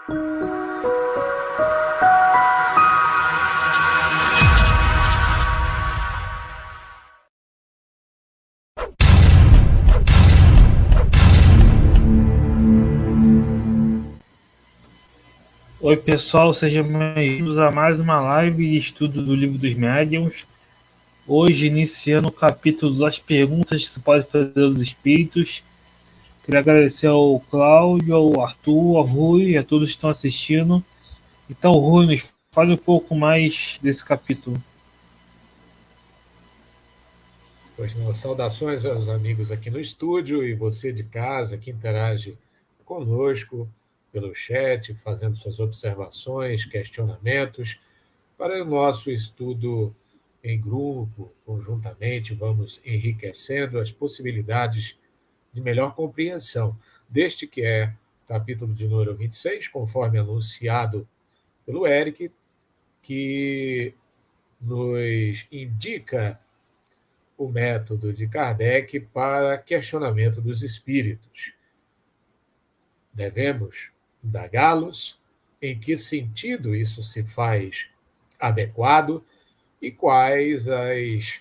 Oi, pessoal, sejam bem-vindos a mais uma live de estudo do Livro dos Médiuns. Hoje, iniciando o capítulo das perguntas que se pode fazer aos espíritos. Queria agradecer ao Cláudio, ao Arthur, ao Rui e a todos que estão assistindo. Então, Rui, nos fale um pouco mais desse capítulo. Pois não, saudações aos amigos aqui no estúdio e você de casa que interage conosco pelo chat, fazendo suas observações, questionamentos, para o nosso estudo em grupo, conjuntamente, vamos enriquecendo as possibilidades de melhor compreensão deste que é o capítulo de número 26, conforme anunciado pelo Eric, que nos indica o método de Kardec para questionamento dos espíritos. Devemos indagá-los em que sentido isso se faz adequado e quais as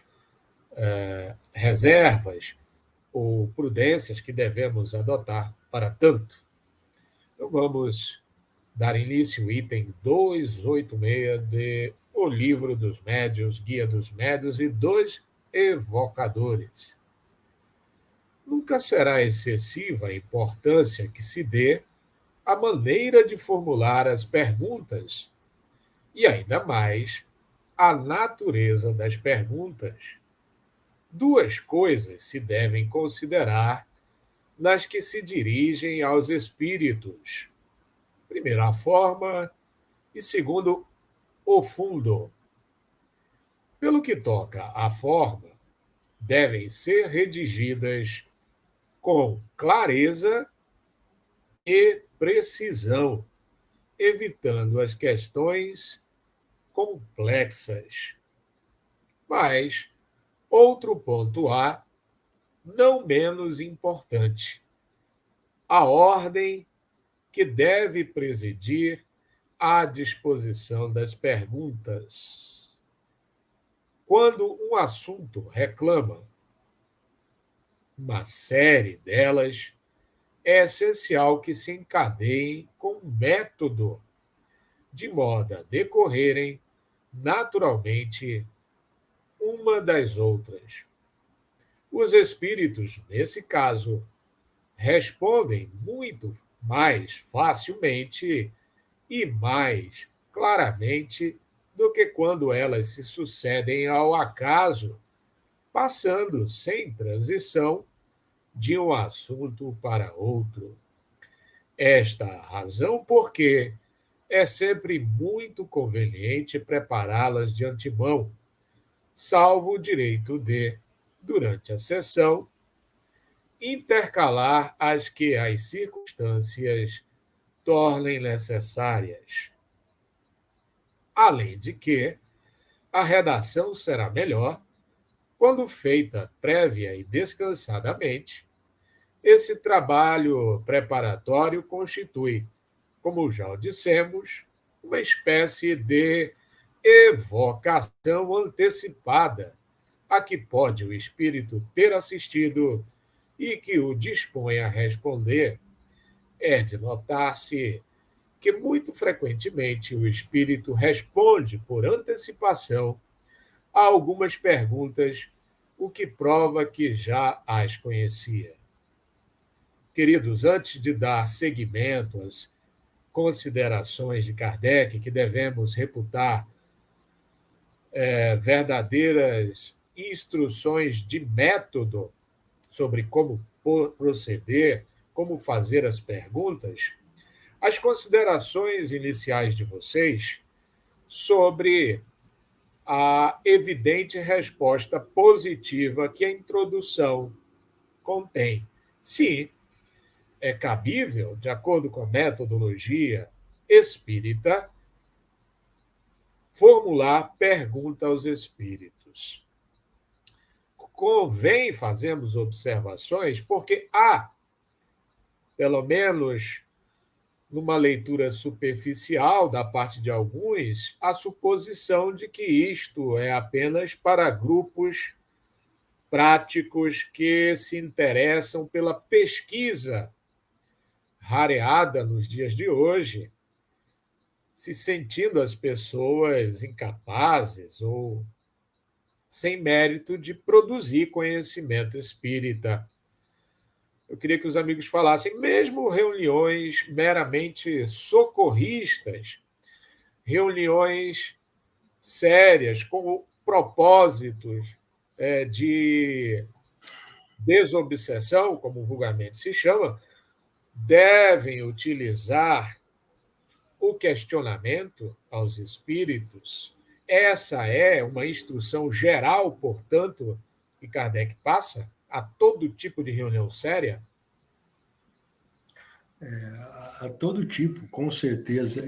reservas ou prudências que devemos adotar para tanto. Então vamos dar início ao item 286 de O Livro dos Médiuns, Guia dos Médiuns e dos Evocadores. Nunca será excessiva a importância que se dê à maneira de formular as perguntas e, ainda mais, à natureza das perguntas. Duas coisas se devem considerar nas que se dirigem aos espíritos. Primeiro, a forma e, segundo, o fundo. Pelo que toca à forma, devem ser redigidas com clareza e precisão, evitando as questões complexas. Mas outro ponto há, não menos importante: a ordem que deve presidir à disposição das perguntas. Quando um assunto reclama uma série delas, é essencial que se encadeiem com método, de modo a decorrerem naturalmente uma das outras. Os espíritos, nesse caso, respondem muito mais facilmente e mais claramente do que quando elas se sucedem ao acaso, passando sem transição de um assunto para outro. Esta razão porque é sempre muito conveniente prepará-las de antemão, salvo o direito de, durante a sessão, intercalar as que as circunstâncias tornem necessárias. Além de que a redação será melhor quando feita prévia e descansadamente. Esse trabalho preparatório constitui, como já o dissemos, uma espécie de evocação antecipada a que pode o espírito ter assistido e que o dispõe a responder. É de notar-se que muito frequentemente o espírito responde por antecipação a algumas perguntas, o que prova que já as conhecia. Queridos, antes de dar seguimento às considerações de Kardec, que devemos reputar verdadeiras instruções de método sobre como proceder, como fazer as perguntas, as considerações iniciais de vocês sobre a evidente resposta positiva que a introdução contém. Sim, é cabível, de acordo com a metodologia espírita, formular pergunta aos espíritos. Convém fazermos observações, porque há, pelo menos numa leitura superficial da parte de alguns, a suposição de que isto é apenas para grupos práticos que se interessam pela pesquisa rareada nos dias de hoje, se sentindo as pessoas incapazes ou sem mérito de produzir conhecimento espírita. Eu queria que os amigos falassem, mesmo reuniões meramente socorristas, reuniões sérias, com propósitos de desobsessão, como vulgarmente se chama, devem utilizar o questionamento aos espíritos. Essa é uma instrução geral, portanto, que Kardec passa a todo tipo de reunião séria? A todo tipo, com certeza.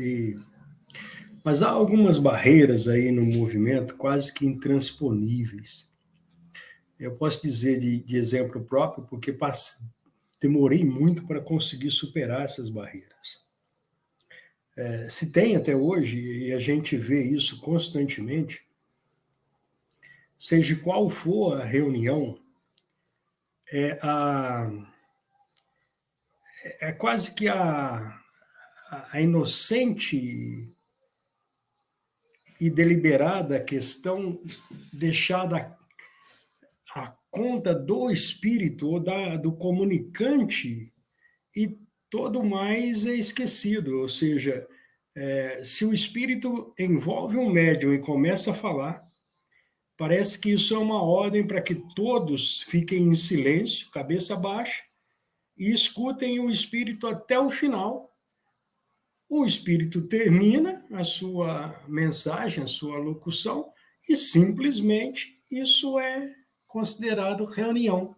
Mas há algumas barreiras aí no movimento quase que intransponíveis. Eu posso dizer de exemplo próprio, porque demorei muito para conseguir superar essas barreiras. Se tem até hoje, e a gente vê isso constantemente, seja qual for a reunião, é quase que a inocente e deliberada questão deixada à conta do espírito ou do comunicante, e todo mais é esquecido. Ou seja, se o espírito envolve um médium e começa a falar, parece que isso é uma ordem para que todos fiquem em silêncio, cabeça baixa, e escutem o espírito até o final. O espírito termina a sua mensagem, a sua locução, e simplesmente isso é considerado reunião.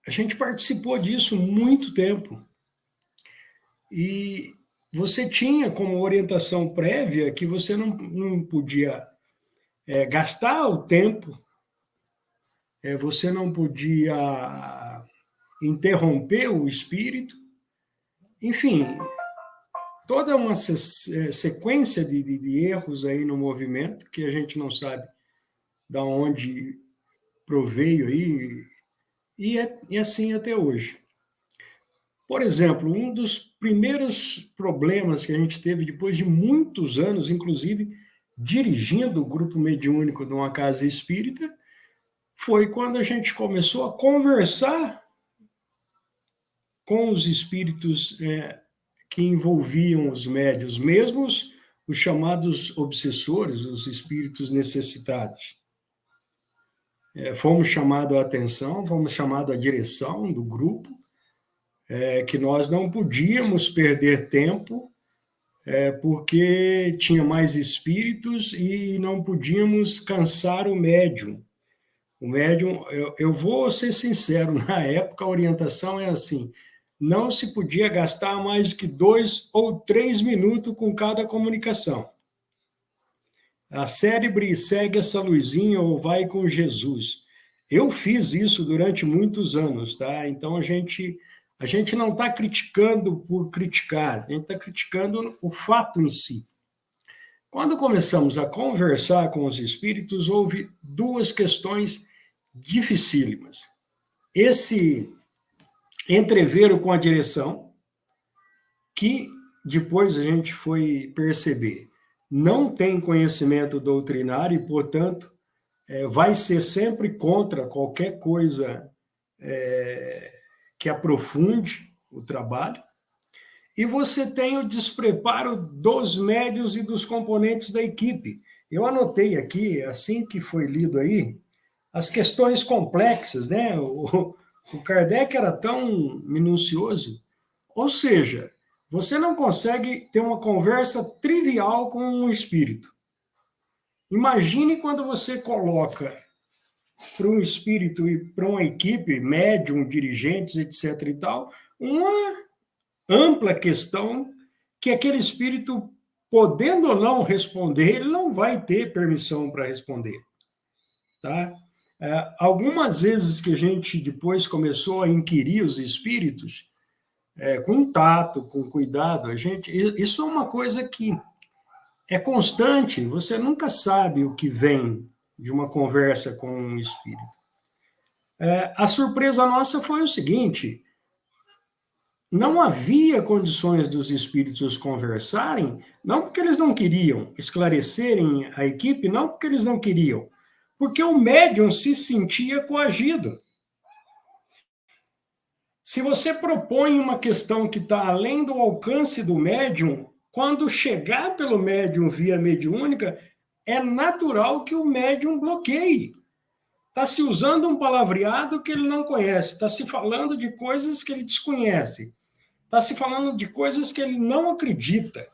A gente participou disso muito tempo. E você tinha como orientação prévia que você não podia gastar o tempo, você não podia interromper o espírito, enfim, toda uma sequência de erros aí no movimento que a gente não sabe de onde proveio aí, e assim até hoje. Por exemplo, um dos primeiros problemas que a gente teve depois de muitos anos, inclusive dirigindo o grupo mediúnico de uma casa espírita, foi quando a gente começou a conversar com os espíritos que envolviam os médios, mesmo os chamados obsessores, os espíritos necessitados. Fomos chamados a atenção, fomos chamados a direção do grupo, que nós não podíamos perder tempo, porque tinha mais espíritos e não podíamos cansar o médium. O médium, eu vou ser sincero, na época a orientação é assim, não se podia gastar mais do que 2 ou 3 minutos com cada comunicação. A célebre segue essa luzinha ou vai com Jesus. Eu fiz isso durante muitos anos, tá? Então a gente não está criticando por criticar, a gente está criticando o fato em si. Quando começamos a conversar com os espíritos, houve 2 questões dificílimas. Esse entreveiro com a direção, que depois a gente foi perceber, não tem conhecimento doutrinário e, portanto, vai ser sempre contra qualquer coisa que aprofunde o trabalho. E você tem o despreparo dos médiuns e dos componentes da equipe. Eu anotei aqui, assim que foi lido aí, as questões complexas, né? O Kardec era tão minucioso. Ou seja, você não consegue ter uma conversa trivial com um espírito. Imagine quando você coloca para um espírito e para uma equipe, médium, dirigentes, etc. e tal, uma ampla questão que aquele espírito, podendo ou não responder, ele não vai ter permissão para responder. Tá? Algumas vezes que a gente depois começou a inquirir os espíritos, com tato, com cuidado. Isso é uma coisa que é constante, você nunca sabe o que vem de uma conversa com um espírito. A surpresa nossa foi o seguinte: não havia condições dos espíritos conversarem, não porque eles não queriam esclarecerem a equipe, não porque eles não queriam, porque o médium se sentia coagido. Se você propõe uma questão que está além do alcance do médium, quando chegar pelo médium via mediúnica, é natural que o médium bloqueie. Está se usando um palavreado que ele não conhece, está se falando de coisas que ele desconhece, está se falando de coisas que ele não acredita.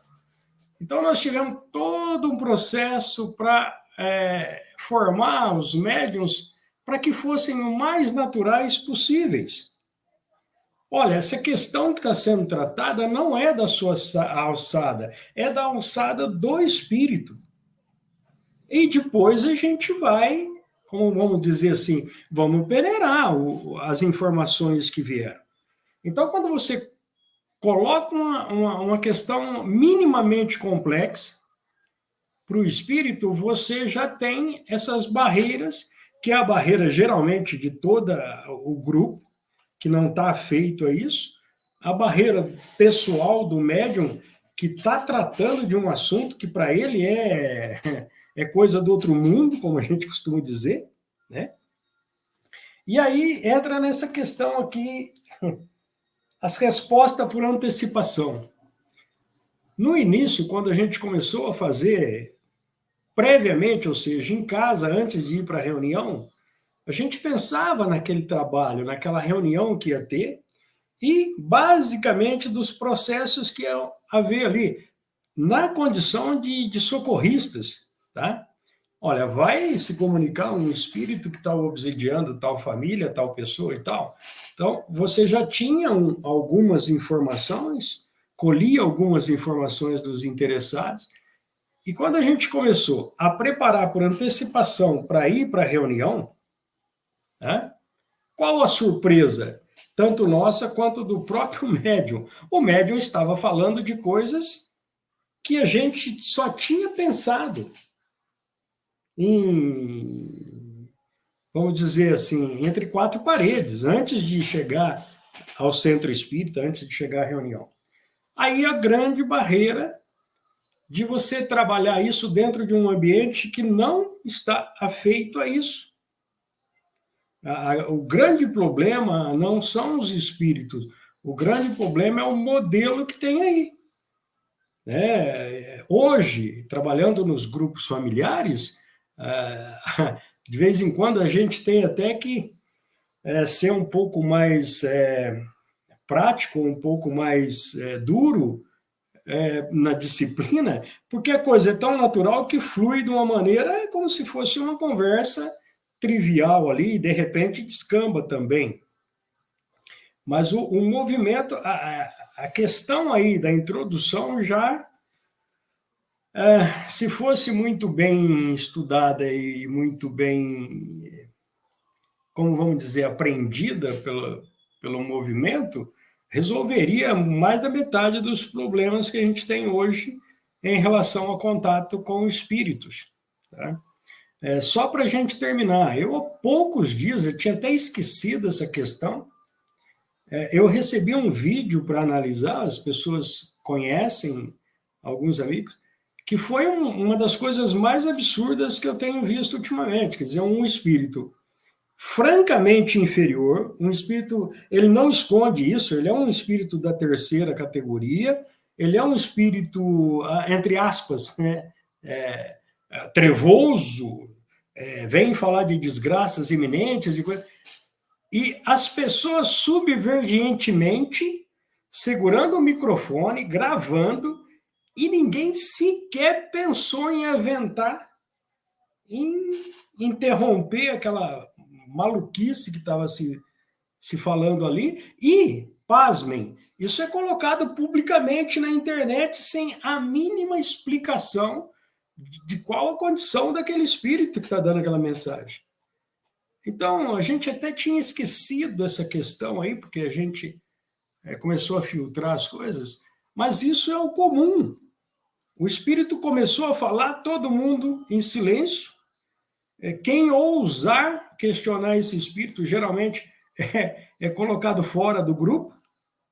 Então, nós tivemos todo um processo para formar os médiums para que fossem o mais naturais possíveis. Olha, essa questão que está sendo tratada não é da sua alçada, é da alçada do espírito. E depois a gente vai, como vamos dizer assim, vamos peneirar as informações que vieram. Então, quando você coloca uma questão minimamente complexa para o espírito, você já tem essas barreiras, que é a barreira geralmente de todo o grupo, que não está afeito a isso, a barreira pessoal do médium, que está tratando de um assunto que para ele é coisa do outro mundo, como a gente costuma dizer, né? E aí entra nessa questão aqui, as respostas por antecipação. No início, quando a gente começou a fazer previamente, ou seja, em casa, antes de ir para a reunião, a gente pensava naquele trabalho, naquela reunião que ia ter, e basicamente dos processos que ia haver ali, na condição de socorristas, tá? Olha, vai se comunicar um espírito que está obsidiando tal família, tal pessoa e tal. Então, você já tinha algumas informações, colhia algumas informações dos interessados, e quando a gente começou a preparar por antecipação para ir para a reunião, né, qual a surpresa? Tanto nossa quanto do próprio médium. O médium estava falando de coisas que a gente só tinha pensado em, vamos dizer assim, entre quatro paredes, antes de chegar ao centro espírita, antes de chegar à reunião. Aí a grande barreira de você trabalhar isso dentro de um ambiente que não está afeito a isso. O grande problema não são os espíritos, o grande problema é o modelo que tem aí. Hoje, trabalhando nos grupos familiares, de vez em quando a gente tem até que ser um pouco mais prático, um pouco mais duro na disciplina, porque a coisa é tão natural que flui de uma maneira como se fosse uma conversa trivial ali, e de repente descamba também. Mas o movimento, a questão aí da introdução já, se fosse muito bem estudada e muito bem, como vamos dizer, aprendida pelo movimento, resolveria mais da metade dos problemas que a gente tem hoje em relação ao contato com espíritos. Tá? Só para a gente terminar, eu há poucos dias, eu tinha até esquecido essa questão, eu recebi um vídeo para analisar, as pessoas conhecem, alguns amigos, que foi uma das coisas mais absurdas que eu tenho visto ultimamente, quer dizer, um espírito francamente inferior, um espírito, ele não esconde isso, ele é um espírito da terceira categoria, ele é um espírito, entre aspas, trevoso, vem falar de desgraças iminentes, de coisa, e as pessoas subvergentemente segurando o microfone, gravando, e ninguém sequer pensou em aventar, em interromper aquela maluquice que estava se falando ali, e, pasmem, isso é colocado publicamente na internet sem a mínima explicação de qual a condição daquele espírito que está dando aquela mensagem. Então, a gente até tinha esquecido essa questão aí, porque a gente começou a filtrar as coisas, mas isso é o comum. O espírito começou a falar, todo mundo em silêncio. Quem ousar questionar esse espírito, geralmente é colocado fora do grupo,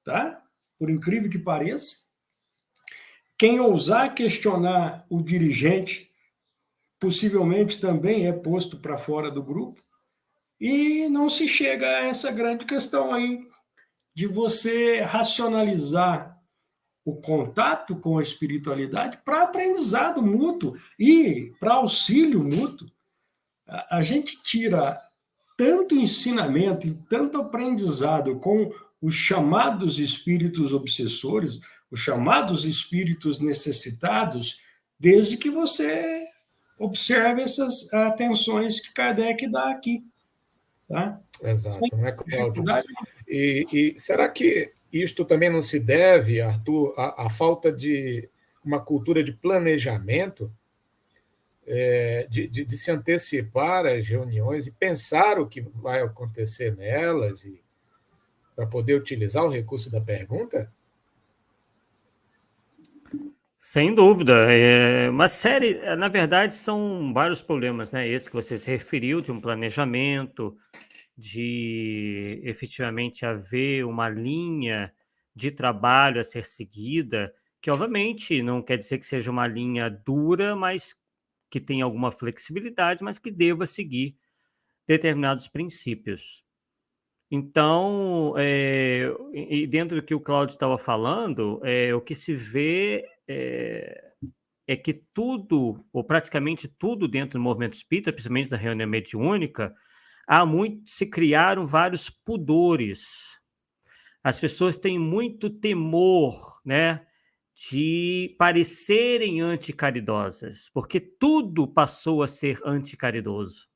tá? Por incrível que pareça. Quem ousar questionar o dirigente, possivelmente também é posto para fora do grupo. E não se chega a essa grande questão aí de você racionalizar o contato com a espiritualidade para aprendizado mútuo e para auxílio mútuo. A gente tira tanto ensinamento e tanto aprendizado com os chamados espíritos obsessores, os chamados espíritos necessitados, desde que você observe essas atenções que Kardec dá aqui. Tá? Exato, não é, Cláudio? E será que isto também não se deve, Arthur, à falta de uma cultura de planejamento, de se antecipar às reuniões e pensar o que vai acontecer nelas, para poder utilizar o recurso da pergunta? Sem dúvida. Uma série, na verdade, são vários problemas, né? Esse que você se referiu, de um planejamento, de efetivamente haver uma linha de trabalho a ser seguida, que obviamente não quer dizer que seja uma linha dura, mas que tenha alguma flexibilidade, mas que deva seguir determinados princípios. Então, e dentro do que o Cláudio estava falando, o que se vê é que tudo, ou praticamente tudo dentro do movimento espírita, principalmente da reunião mediúnica, se criaram vários pudores. As pessoas têm muito temor, né, de parecerem anticaridosas, porque tudo passou a ser anticaridoso.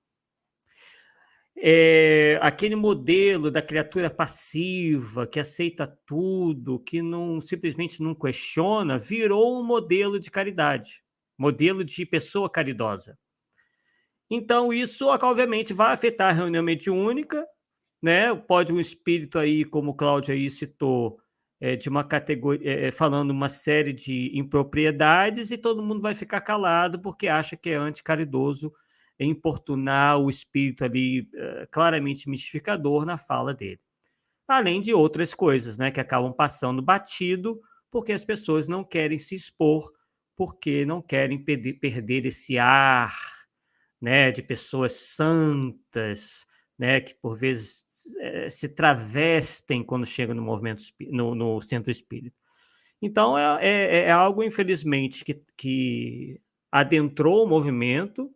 Aquele modelo da criatura passiva, que aceita tudo, que simplesmente não questiona, virou um modelo de caridade, modelo de pessoa caridosa. Então, isso, obviamente, vai afetar a reunião mediúnica, né? Pode um espírito aí, como o Cláudio aí citou, de uma categoria, falando uma série de impropriedades, e todo mundo vai ficar calado porque acha que é anticaridoso importunar o espírito ali claramente mistificador na fala dele. Além de outras coisas, né, que acabam passando batido, porque as pessoas não querem se expor, porque não querem perder esse ar, né, de pessoas santas, né, que por vezes se travestem quando chegam no movimento no centro espírita. Então é algo, infelizmente, que adentrou o movimento,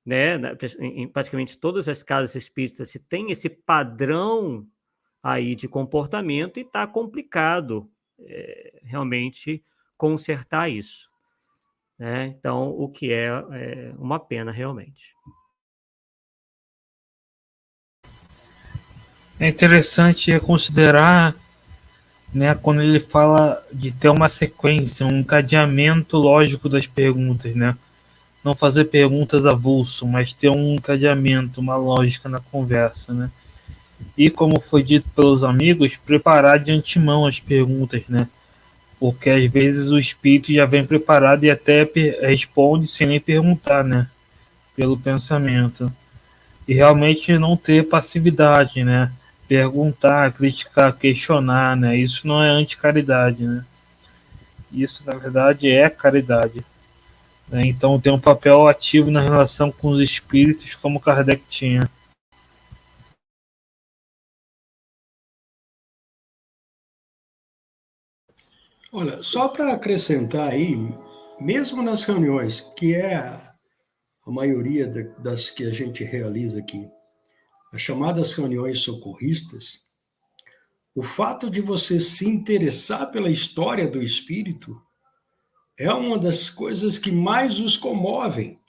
né, em praticamente todas as casas espíritas se tem esse padrão aí de comportamento, e está complicado realmente consertar isso. Né? Então, o que é uma pena realmente. É interessante considerar, né, quando ele fala de ter uma sequência, um encadeamento lógico das perguntas, né? Não fazer perguntas avulso, mas ter um encadeamento, uma lógica na conversa, né? E como foi dito pelos amigos, preparar de antemão as perguntas, né? Porque às vezes o espírito já vem preparado e até responde sem nem perguntar, né? Pelo pensamento. E realmente não ter passividade, né? Perguntar, criticar, questionar, né? Isso não é anticaridade, né? Isso, na verdade, é caridade. Né? Então tem um papel ativo na relação com os espíritos, como Kardec tinha. Olha, só para acrescentar aí, mesmo nas reuniões, que é a maioria das que a gente realiza aqui, as chamadas reuniões socorristas, o fato de você se interessar pela história do espírito é uma das coisas que mais os comovem,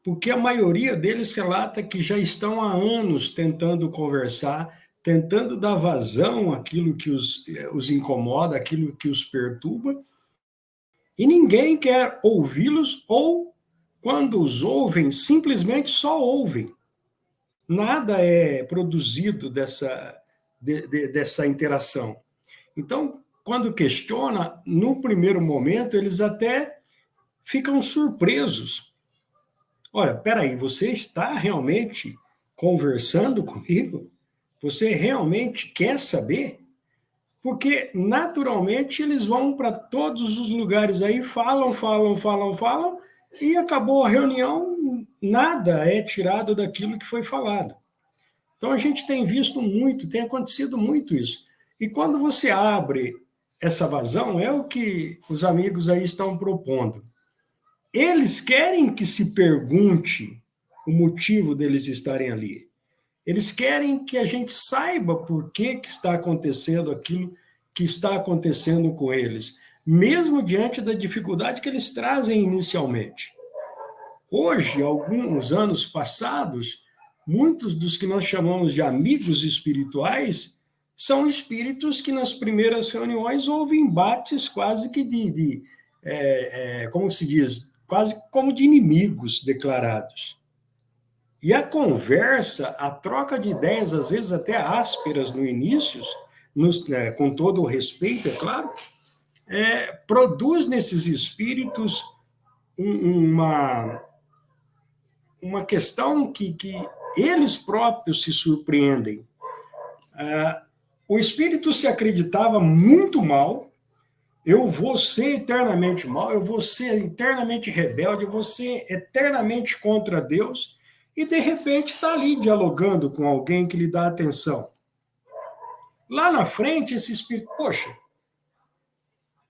porque a maioria deles relata que já estão há anos tentando conversar, tentando dar vazão àquilo que os incomoda, àquilo que os perturba, e ninguém quer ouvi-los, ou, quando os ouvem, simplesmente só ouvem. Nada é produzido dessa interação. Então, quando questiona, no primeiro momento, eles até ficam surpresos. Olha, peraí, você está realmente conversando comigo? Você realmente quer saber? Porque, naturalmente, eles vão para todos os lugares aí, falam, e acabou a reunião, nada é tirado daquilo que foi falado. Então, a gente tem visto muito, tem acontecido muito isso. E quando você abre essa vazão, é o que os amigos aí estão propondo. Eles querem que se pergunte o motivo deles estarem ali. Eles querem que a gente saiba por que está acontecendo aquilo que está acontecendo com eles, mesmo diante da dificuldade que eles trazem inicialmente. Hoje, alguns anos passados, muitos dos que nós chamamos de amigos espirituais são espíritos que nas primeiras reuniões houve embates quase que como se diz, quase como de inimigos declarados. E a conversa, a troca de ideias, às vezes até ásperas no início, com todo o respeito, é claro, produz nesses espíritos uma questão que eles próprios se surpreendem. O espírito se acreditava muito mal, eu vou ser eternamente mal, eu vou ser eternamente rebelde, eu vou ser eternamente contra Deus, e de repente está ali dialogando com alguém que lhe dá atenção. Lá na frente, esse espírito, poxa,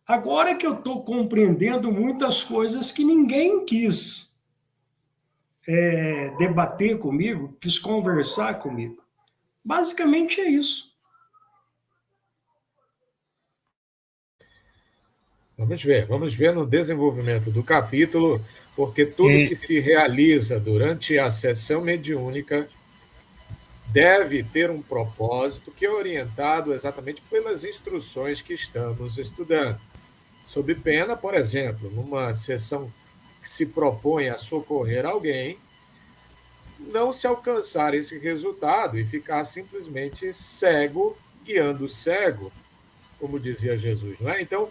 agora que eu estou compreendendo muitas coisas que ninguém quis debater comigo, quis conversar comigo. Basicamente é isso. Vamos ver no desenvolvimento do capítulo, porque tudo que se realiza durante a sessão mediúnica deve ter um propósito que é orientado exatamente pelas instruções que estamos estudando. Sob pena, por exemplo, numa sessão que se propõe a socorrer alguém, não se alcançar esse resultado e ficar simplesmente cego, guiando o cego, como dizia Jesus, não é? Então,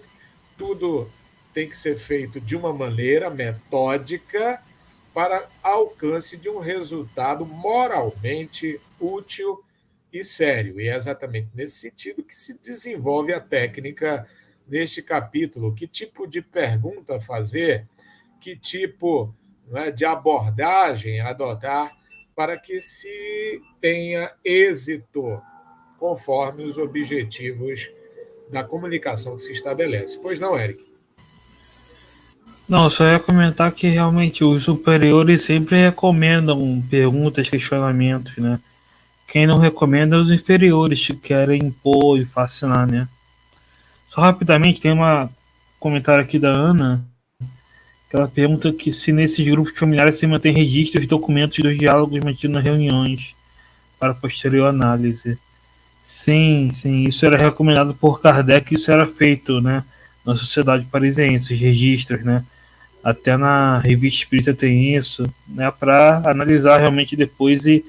tudo tem que ser feito de uma maneira metódica para alcance de um resultado moralmente útil e sério. E é exatamente nesse sentido que se desenvolve a técnica neste capítulo. Que tipo de pergunta fazer, que tipo de abordagem adotar para que se tenha êxito conforme os objetivos da comunicação que se estabelece. Pois não, Eric? Não, só ia comentar que realmente os superiores sempre recomendam perguntas, questionamentos, né? Quem não recomenda é os inferiores que querem impor e fascinar, né? Só rapidamente, tem um comentário aqui da Ana, que ela pergunta que se nesses grupos familiares se mantém registros e documentos dos diálogos mantidos nas reuniões para posterior análise. Sim, isso era recomendado por Kardec, isso era feito, né, na Sociedade Parisiense, os registros, né, até na Revista Espírita tem isso, né, para analisar realmente depois e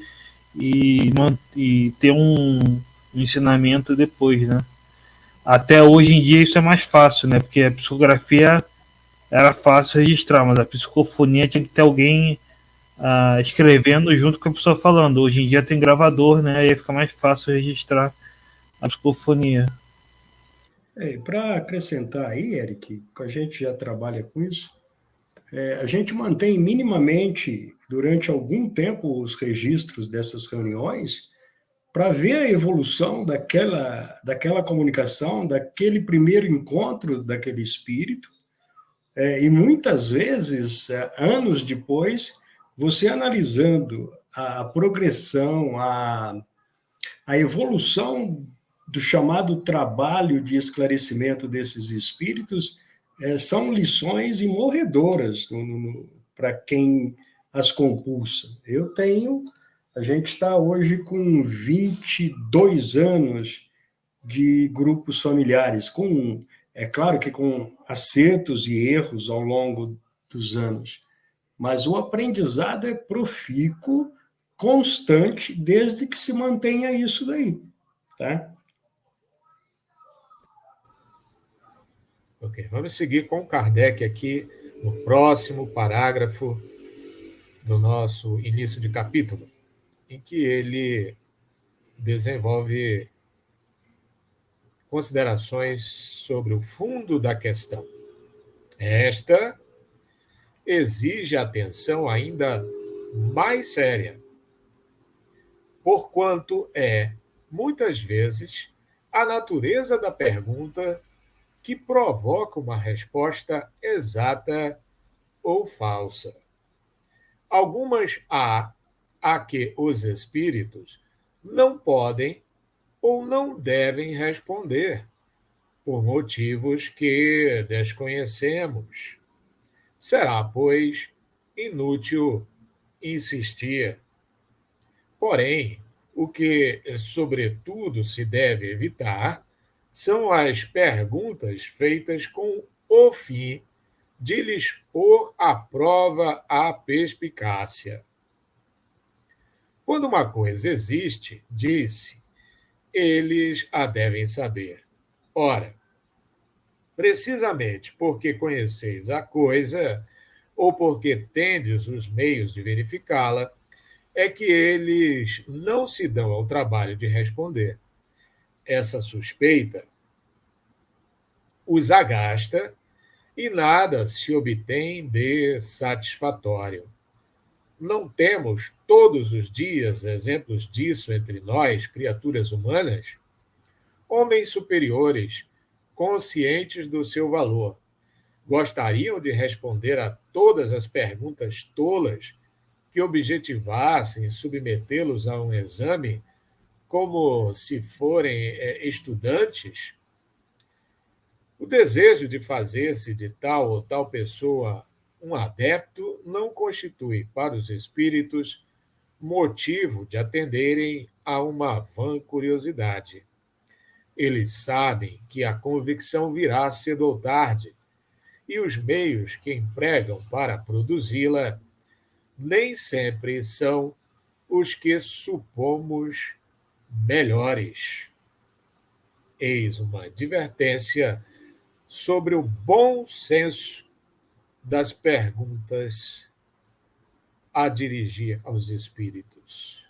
ter um ensinamento depois, né. Até hoje em dia isso é mais fácil, né, porque a psicografia era fácil registrar, mas a psicofonia tinha que ter alguém escrevendo junto com a pessoa falando. Hoje em dia tem gravador, né, aí fica mais fácil registrar a psicofonia. Para acrescentar aí, Eric, que a gente já trabalha com isso, a gente mantém minimamente, durante algum tempo, os registros dessas reuniões para ver a evolução daquela comunicação, daquele primeiro encontro daquele espírito, e muitas vezes, anos depois, você analisando a progressão, a evolução do chamado trabalho de esclarecimento desses espíritos, são lições imorredoras para quem as compulsa. A gente está hoje com 22 anos de grupos familiares, é claro que com acertos e erros ao longo dos anos, mas o aprendizado é profícuo, constante, desde que se mantenha isso daí. tá? Ok, vamos seguir com Kardec aqui no próximo parágrafo do nosso início de capítulo, em que ele desenvolve considerações sobre o fundo da questão. Esta exige atenção ainda mais séria, porquanto é, muitas vezes, a natureza da pergunta que provoca uma resposta exata ou falsa. Algumas há a que os espíritos não podem ou não devem responder, por motivos que desconhecemos. Será, pois, inútil insistir. Porém, o que, sobretudo, se deve evitar são as perguntas feitas com o fim de lhes pôr à prova a perspicácia. Quando uma coisa existe, disse, eles a devem saber. Ora, precisamente porque conheceis a coisa, ou porque tendes os meios de verificá-la, é que eles não se dão ao trabalho de responder. Essa suspeita os agasta e nada se obtém de satisfatório. Não temos todos os dias exemplos disso entre nós, criaturas humanas? Homens superiores, conscientes do seu valor, gostariam de responder a todas as perguntas tolas que objetivassem submetê-los a um exame como se forem estudantes? O desejo de fazer-se de tal ou tal pessoa um adepto não constitui para os espíritos motivo de atenderem a uma vã curiosidade. Eles sabem que a convicção virá cedo ou tarde, e os meios que empregam para produzi-la nem sempre são os que supomos melhores. Eis uma advertência sobre o bom senso das perguntas a dirigir aos espíritos.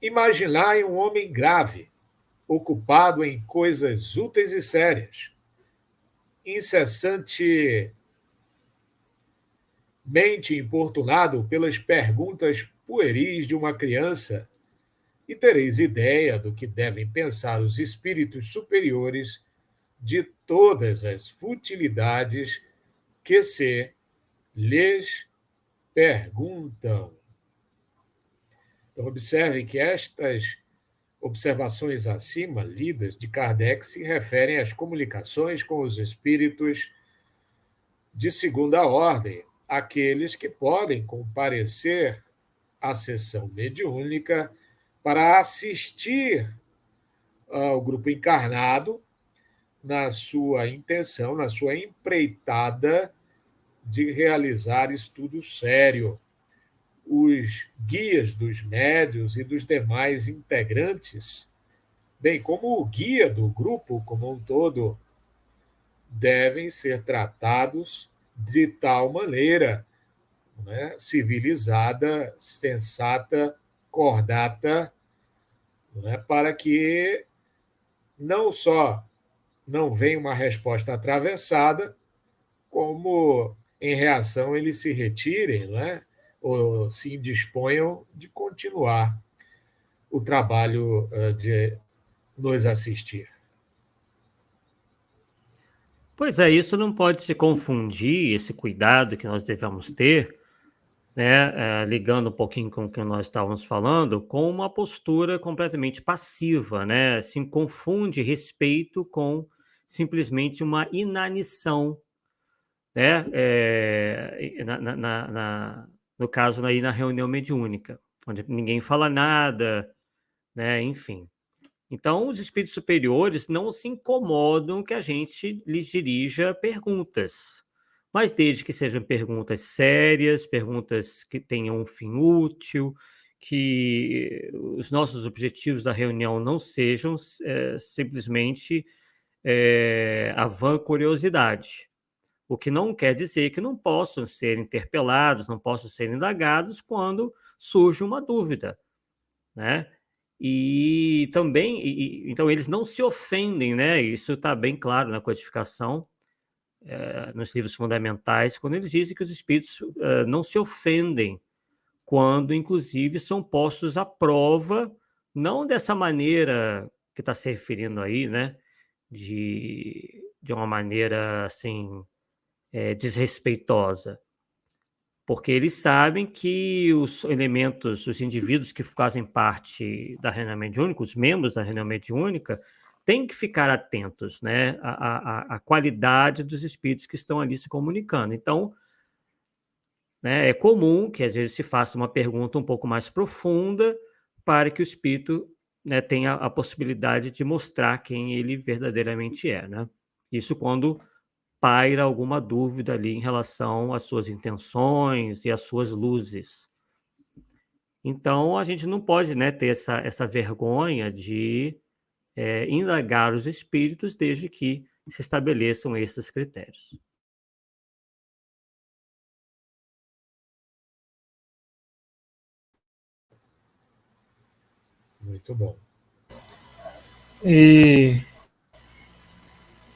Imaginai um homem grave, ocupado em coisas úteis e sérias, incessantemente importunado pelas perguntas pueris de uma criança, e tereis ideia do que devem pensar os espíritos superiores de todas as futilidades que se lhes perguntam. Então, observem que estas observações acima lidas de Kardec se referem às comunicações com os espíritos de segunda ordem, aqueles que podem comparecer à sessão mediúnica para assistir ao grupo encarnado na sua intenção, na sua empreitada de realizar estudo sério. Os guias dos médiuns e dos demais integrantes, bem como o guia do grupo como um todo, devem ser tratados de tal maneira, né, civilizada, sensata, cordata, né, para que não só não venha uma resposta atravessada, como em reação eles se retirem, né, ou se indisponham de continuar o trabalho de nos assistir. Pois é, isso não pode se confundir, esse cuidado que nós devemos ter, né, ligando um pouquinho com o que nós estávamos falando, com uma postura completamente passiva, né? Se confunde respeito com simplesmente uma inanição, né? No caso, aí na reunião mediúnica, onde ninguém fala nada, né? Enfim. Então, os espíritos superiores não se incomodam que a gente lhes dirija perguntas, mas desde que sejam perguntas sérias, perguntas que tenham um fim útil, que os nossos objetivos da reunião não sejam simplesmente a vã curiosidade. O que não quer dizer que não possam ser interpelados, não possam ser indagados quando surge uma dúvida, né? E também, então eles não se ofendem, né? Isso está bem claro na codificação, nos livros fundamentais, quando eles dizem que os espíritos não se ofendem quando, inclusive, são postos à prova, não dessa maneira que está se referindo aí, né? De uma maneira assim desrespeitosa, porque eles sabem que os elementos, os indivíduos que fazem parte da reunião mediúnica, os membros da reunião mediúnica, têm que ficar atentos, né, à qualidade dos espíritos que estão ali se comunicando. Então, né, é comum que às vezes se faça uma pergunta um pouco mais profunda para que o espírito, né, tenha a possibilidade de mostrar quem ele verdadeiramente é, né? Isso quando paira alguma dúvida ali em relação às suas intenções e às suas luzes. Então, a gente não pode, né, ter essa vergonha de indagar os espíritos desde que se estabeleçam esses critérios. Muito bom. E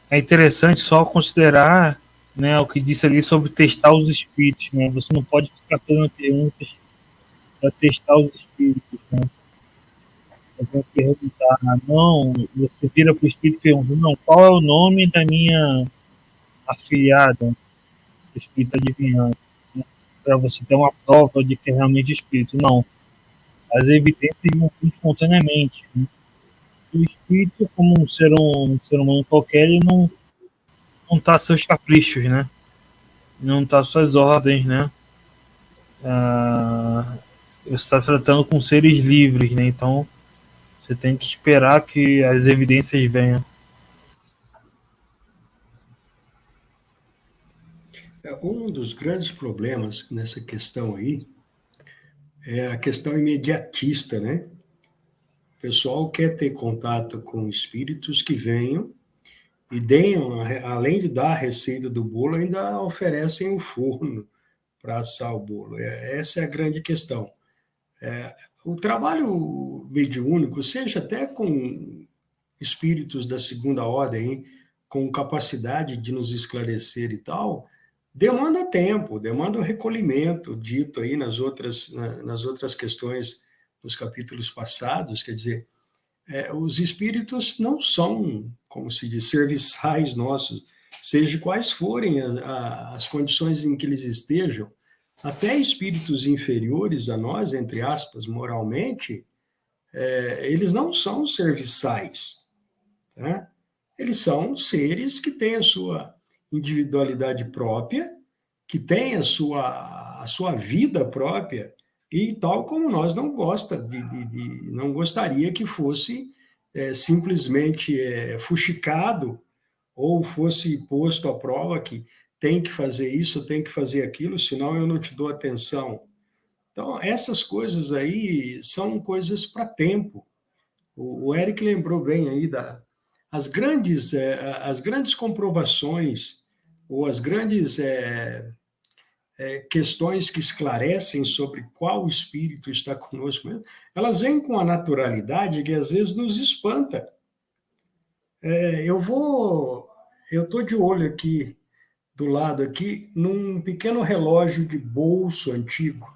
é interessante só considerar, né, o que disse ali sobre testar os espíritos, né? Você não pode ficar fazendo perguntas para testar os espíritos, né? Você vai perguntar, não, você vira para o espírito e pergunta, não, qual é o nome da minha afilhada? O espírito adivinhando, né? Para você ter uma prova de que é realmente espírito. Não, as evidências vão vir espontaneamente, né? O espírito, como um ser humano qualquer, ele não tá seus caprichos, né? Não tá suas ordens, né? Você está tratando com seres livres, né? Então você tem que esperar que as evidências venham. Um dos grandes problemas nessa questão aí é a questão imediatista, né? O pessoal quer ter contato com espíritos que venham e deem, além de dar a receita do bolo, ainda oferecem o forno para assar o bolo. Essa é a grande questão. O trabalho mediúnico, seja até com espíritos da segunda ordem, com capacidade de nos esclarecer e tal, demanda tempo, demanda o recolhimento, dito aí nas outras questões, nos capítulos passados, quer dizer, os espíritos não são, como se diz, serviçais nossos, seja quais forem as condições em que eles estejam, até espíritos inferiores a nós, entre aspas, moralmente, eles não são serviçais, né? Eles são seres que têm a sua individualidade própria, que têm a sua vida própria, e tal como nós não não gostaria que fosse simplesmente fuxicado ou fosse posto à prova que tem que fazer isso, tem que fazer aquilo, senão eu não te dou atenção. Então, essas coisas aí são coisas para tempo. O Eric lembrou bem aí as grandes comprovações ou as grandes questões que esclarecem sobre qual espírito está conosco mesmo, elas vêm com a naturalidade que às vezes nos espanta. Eu estou de olho aqui, do lado aqui, num pequeno relógio de bolso antigo.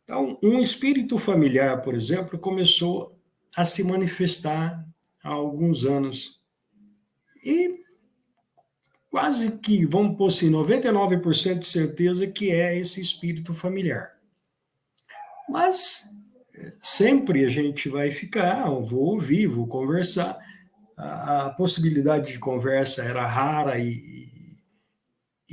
Então, um espírito familiar, por exemplo, começou a se manifestar há alguns anos. E quase que, vamos pôr assim, 99% de certeza que é esse espírito familiar. Mas sempre a gente vai ficar, vou ouvir, vou conversar. A possibilidade de conversa era rara e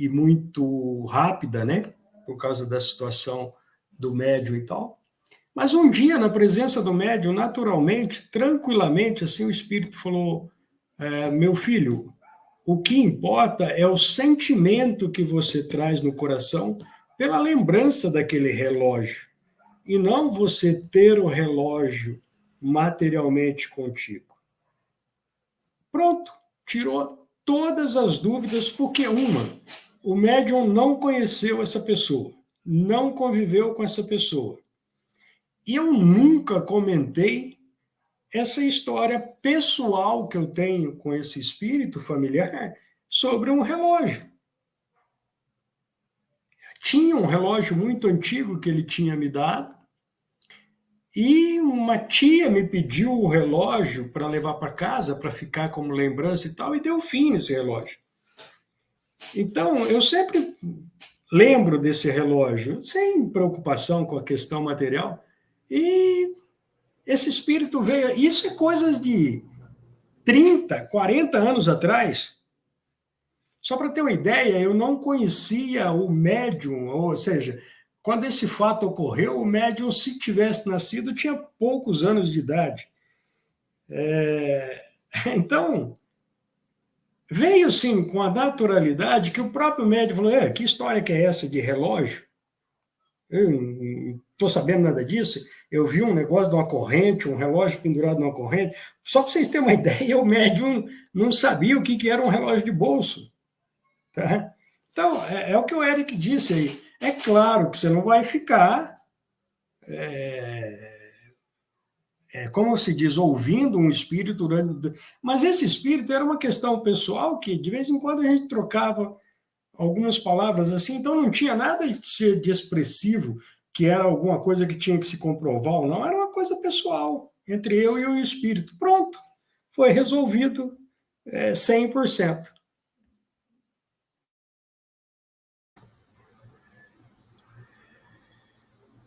muito rápida, né? Por causa da situação do médium e tal. Mas um dia, na presença do médium, naturalmente, tranquilamente, assim, o espírito falou: meu filho, O que importa é o sentimento que você traz no coração pela lembrança daquele relógio, e não você ter o relógio materialmente contigo. Pronto, tirou todas as dúvidas, porque o médium não conheceu essa pessoa, não conviveu com essa pessoa. E eu nunca comentei essa história pessoal que eu tenho com esse espírito familiar sobre um relógio. Tinha um relógio muito antigo que ele tinha me dado, e uma tia me pediu o relógio para levar para casa, para ficar como lembrança e tal, e deu fim nesse relógio. Então, eu sempre lembro desse relógio, sem preocupação com a questão material, e esse espírito veio. Isso é coisas de 30, 40 anos atrás. Só para ter uma ideia, eu não conhecia o médium, ou seja, quando esse fato ocorreu, o médium, se tivesse nascido, tinha poucos anos de idade. Então, veio sim com a naturalidade que o próprio médium falou: que história que é essa de relógio? Eu não estou sabendo nada disso. Eu vi um negócio de uma corrente, um relógio pendurado numa corrente. Só para vocês terem uma ideia, o médium não sabia o que era um relógio de bolso. Tá? Então, é o que o Eric disse aí. É claro que você não vai ficar, como se diz, ouvindo um espírito durante. Mas esse espírito era uma questão pessoal que, de vez em quando, a gente trocava algumas palavras assim, então não tinha nada de expressivo, que era alguma coisa que tinha que se comprovar ou não, era uma coisa pessoal, entre eu e o espírito. Pronto, foi resolvido 100%.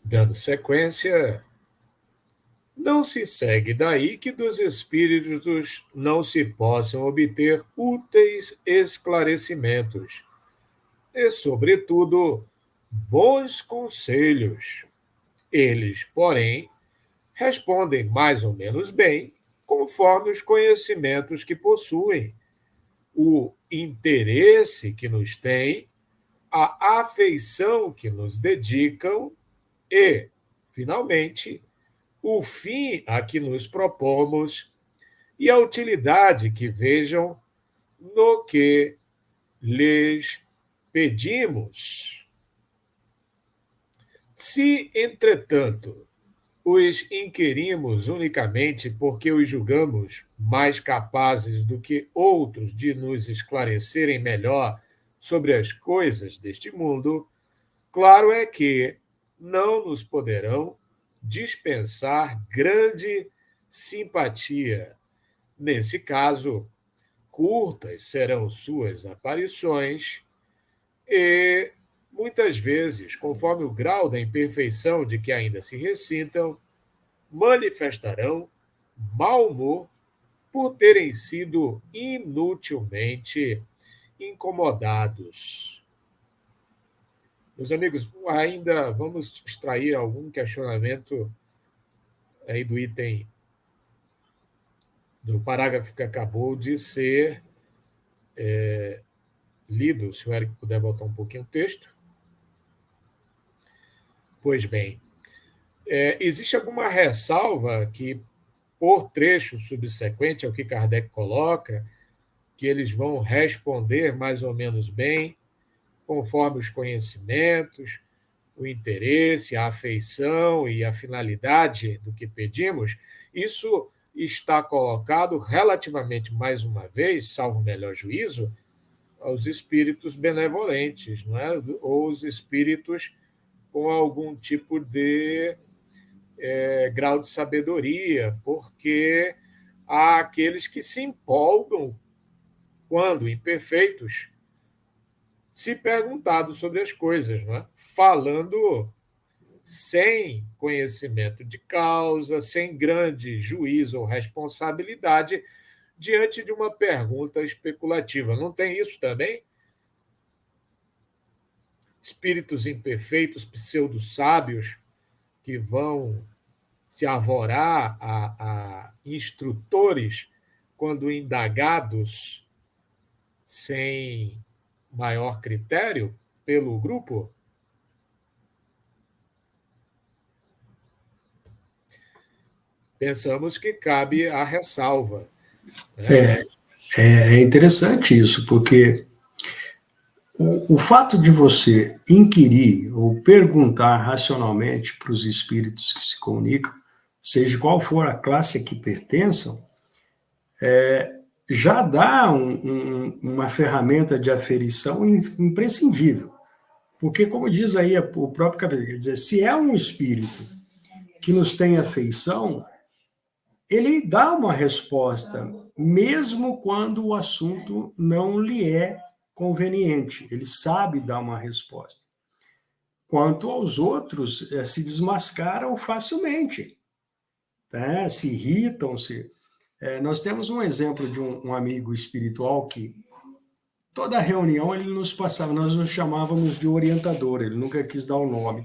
Dando sequência, não se segue daí que dos espíritos não se possam obter úteis esclarecimentos e, sobretudo, bons conselhos. Eles, porém, respondem mais ou menos bem conforme os conhecimentos que possuem, o interesse que nos têm, a afeição que nos dedicam e, finalmente, o fim a que nos propomos e a utilidade que vejam no que lhes pedimos. Se, entretanto, os inquirimos unicamente porque os julgamos mais capazes do que outros de nos esclarecerem melhor sobre as coisas deste mundo, claro é que não nos poderão dispensar grande simpatia. Nesse caso, curtas serão suas aparições e, muitas vezes, conforme o grau da imperfeição de que ainda se ressintam, manifestarão mau humor por terem sido inutilmente incomodados. Meus amigos, ainda vamos extrair algum questionamento aí do item, do parágrafo que acabou de ser lido. Se o Eric puder voltar um pouquinho o texto. Pois bem, existe alguma ressalva que, por trecho subsequente ao que Kardec coloca, que eles vão responder mais ou menos bem, conforme os conhecimentos, o interesse, a afeição e a finalidade do que pedimos? Isso está colocado relativamente, mais uma vez, salvo o melhor juízo, aos espíritos benevolentes, não é? Ou os espíritos com algum tipo de grau de sabedoria, porque há aqueles que se empolgam quando imperfeitos, se perguntados sobre as coisas, não é? Falando sem conhecimento de causa, sem grande juízo ou responsabilidade, diante de uma pergunta especulativa. Não tem isso também? Espíritos imperfeitos, pseudo-sábios, que vão se arvorar a instrutores quando indagados sem maior critério pelo grupo? Pensamos que cabe a ressalva. Né? É interessante isso, porque o fato de você inquirir ou perguntar racionalmente para os espíritos que se comunicam, seja qual for a classe a que pertençam, já dá uma ferramenta de aferição imprescindível. Porque, como diz aí o próprio capítulo, quer dizer, se é um espírito que nos tem afeição, ele dá uma resposta, mesmo quando o assunto não lhe é conveniente. Ele sabe dar uma resposta. Quanto aos outros, se desmascaram facilmente, né? Se irritam. Nós temos um exemplo de um amigo espiritual que toda reunião ele nos passava, nós nos chamávamos de orientador, ele nunca quis dar o nome.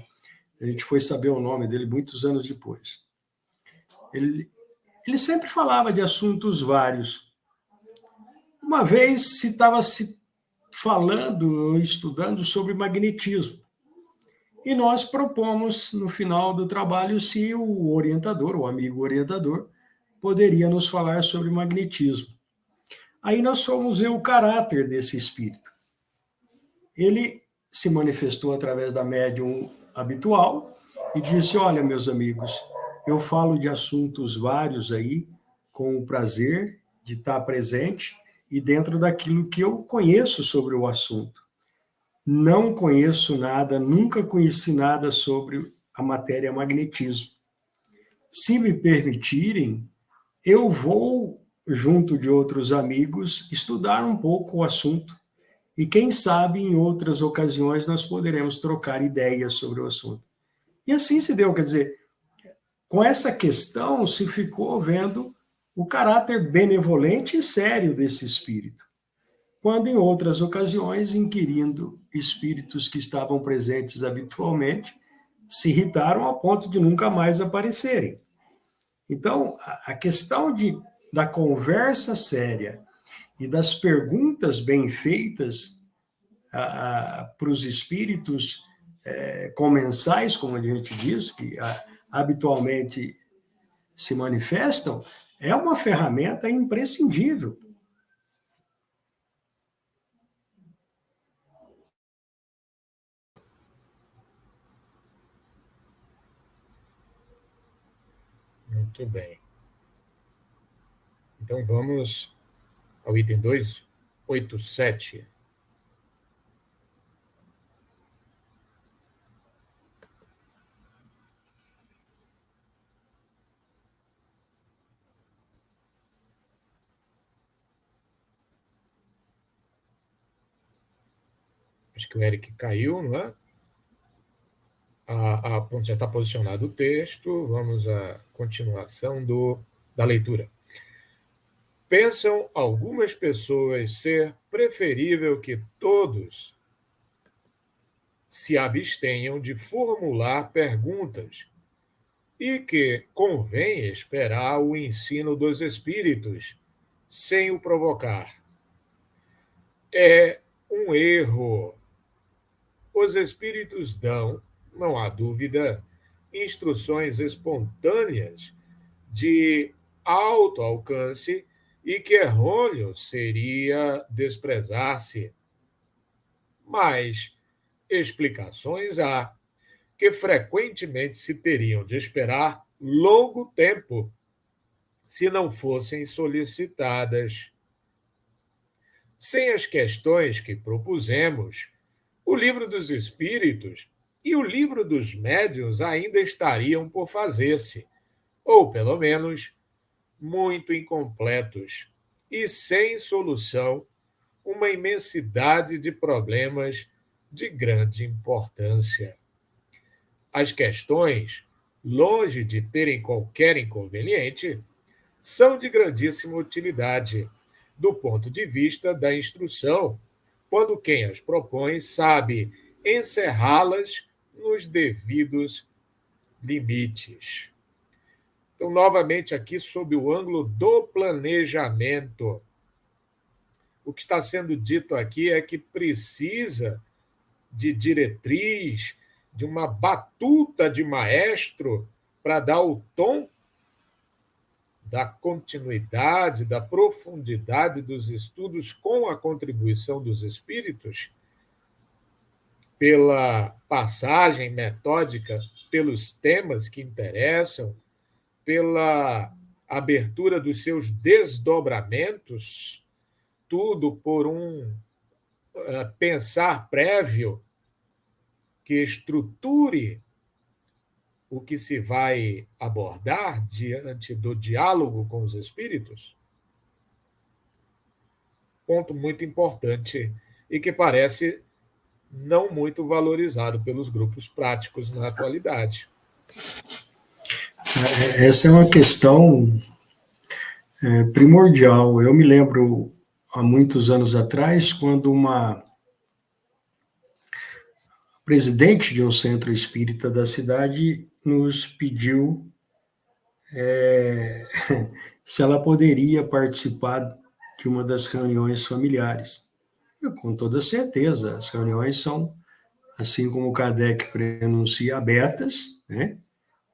A gente foi saber o nome dele muitos anos depois. Ele sempre falava de assuntos vários. Uma vez se estava falando, estudando sobre magnetismo. E nós propomos, no final do trabalho, se o orientador, o amigo orientador, poderia nos falar sobre magnetismo. Aí nós fomos ver o caráter desse espírito. Ele se manifestou através da médium habitual e disse: olha, meus amigos, eu falo de assuntos vários aí, com o prazer de estar presente e dentro daquilo que eu conheço sobre o assunto. Não conheço nada, nunca conheci nada sobre a matéria magnetismo. Se me permitirem, eu vou, junto de outros amigos, estudar um pouco o assunto e, quem sabe, em outras ocasiões, nós poderemos trocar ideias sobre o assunto. E assim se deu, quer dizer, com essa questão se ficou vendo o caráter benevolente e sério desse espírito, quando em outras ocasiões, inquirindo espíritos que estavam presentes habitualmente, se irritaram ao ponto de nunca mais aparecerem. Então, a questão da conversa séria e das perguntas bem feitas para os espíritos comensais, como a gente diz, que habitualmente se manifestam, é uma ferramenta imprescindível. Muito bem. Então vamos ao item 287. Acho que o Eric caiu, não é? Já está posicionado o texto. Vamos à continuação da leitura. Pensam algumas pessoas ser preferível que todos se abstenham de formular perguntas e que convém esperar o ensino dos espíritos sem o provocar. É um erro. Os espíritos dão, não há dúvida, instruções espontâneas de alto alcance e que errôneo seria desprezar-se. Mas explicações há, que frequentemente se teriam de esperar longo tempo se não fossem solicitadas. Sem as questões que propusemos, o Livro dos Espíritos e o Livro dos Médiuns ainda estariam por fazer-se, ou, pelo menos, muito incompletos e sem solução, uma imensidade de problemas de grande importância. As questões, longe de terem qualquer inconveniente, são de grandíssima utilidade do ponto de vista da instrução, quando quem as propõe sabe encerrá-las nos devidos limites. Então, novamente, aqui sob o ângulo do planejamento. O que está sendo dito aqui é que precisa de diretriz, de uma batuta de maestro para dar o tom da continuidade, da profundidade dos estudos com a contribuição dos espíritos, pela passagem metódica, pelos temas que interessam, pela abertura dos seus desdobramentos, tudo por um pensar prévio que estruture o que se vai abordar diante do diálogo com os espíritos? Ponto muito importante e que parece não muito valorizado pelos grupos práticos na atualidade. Essa é uma questão primordial. Eu me lembro, há muitos anos atrás, quando uma presidente de um centro espírita da cidade nos pediu se ela poderia participar de uma das reuniões familiares. Eu, com toda certeza, as reuniões são, assim como o Kardec pronuncia, abertas, né?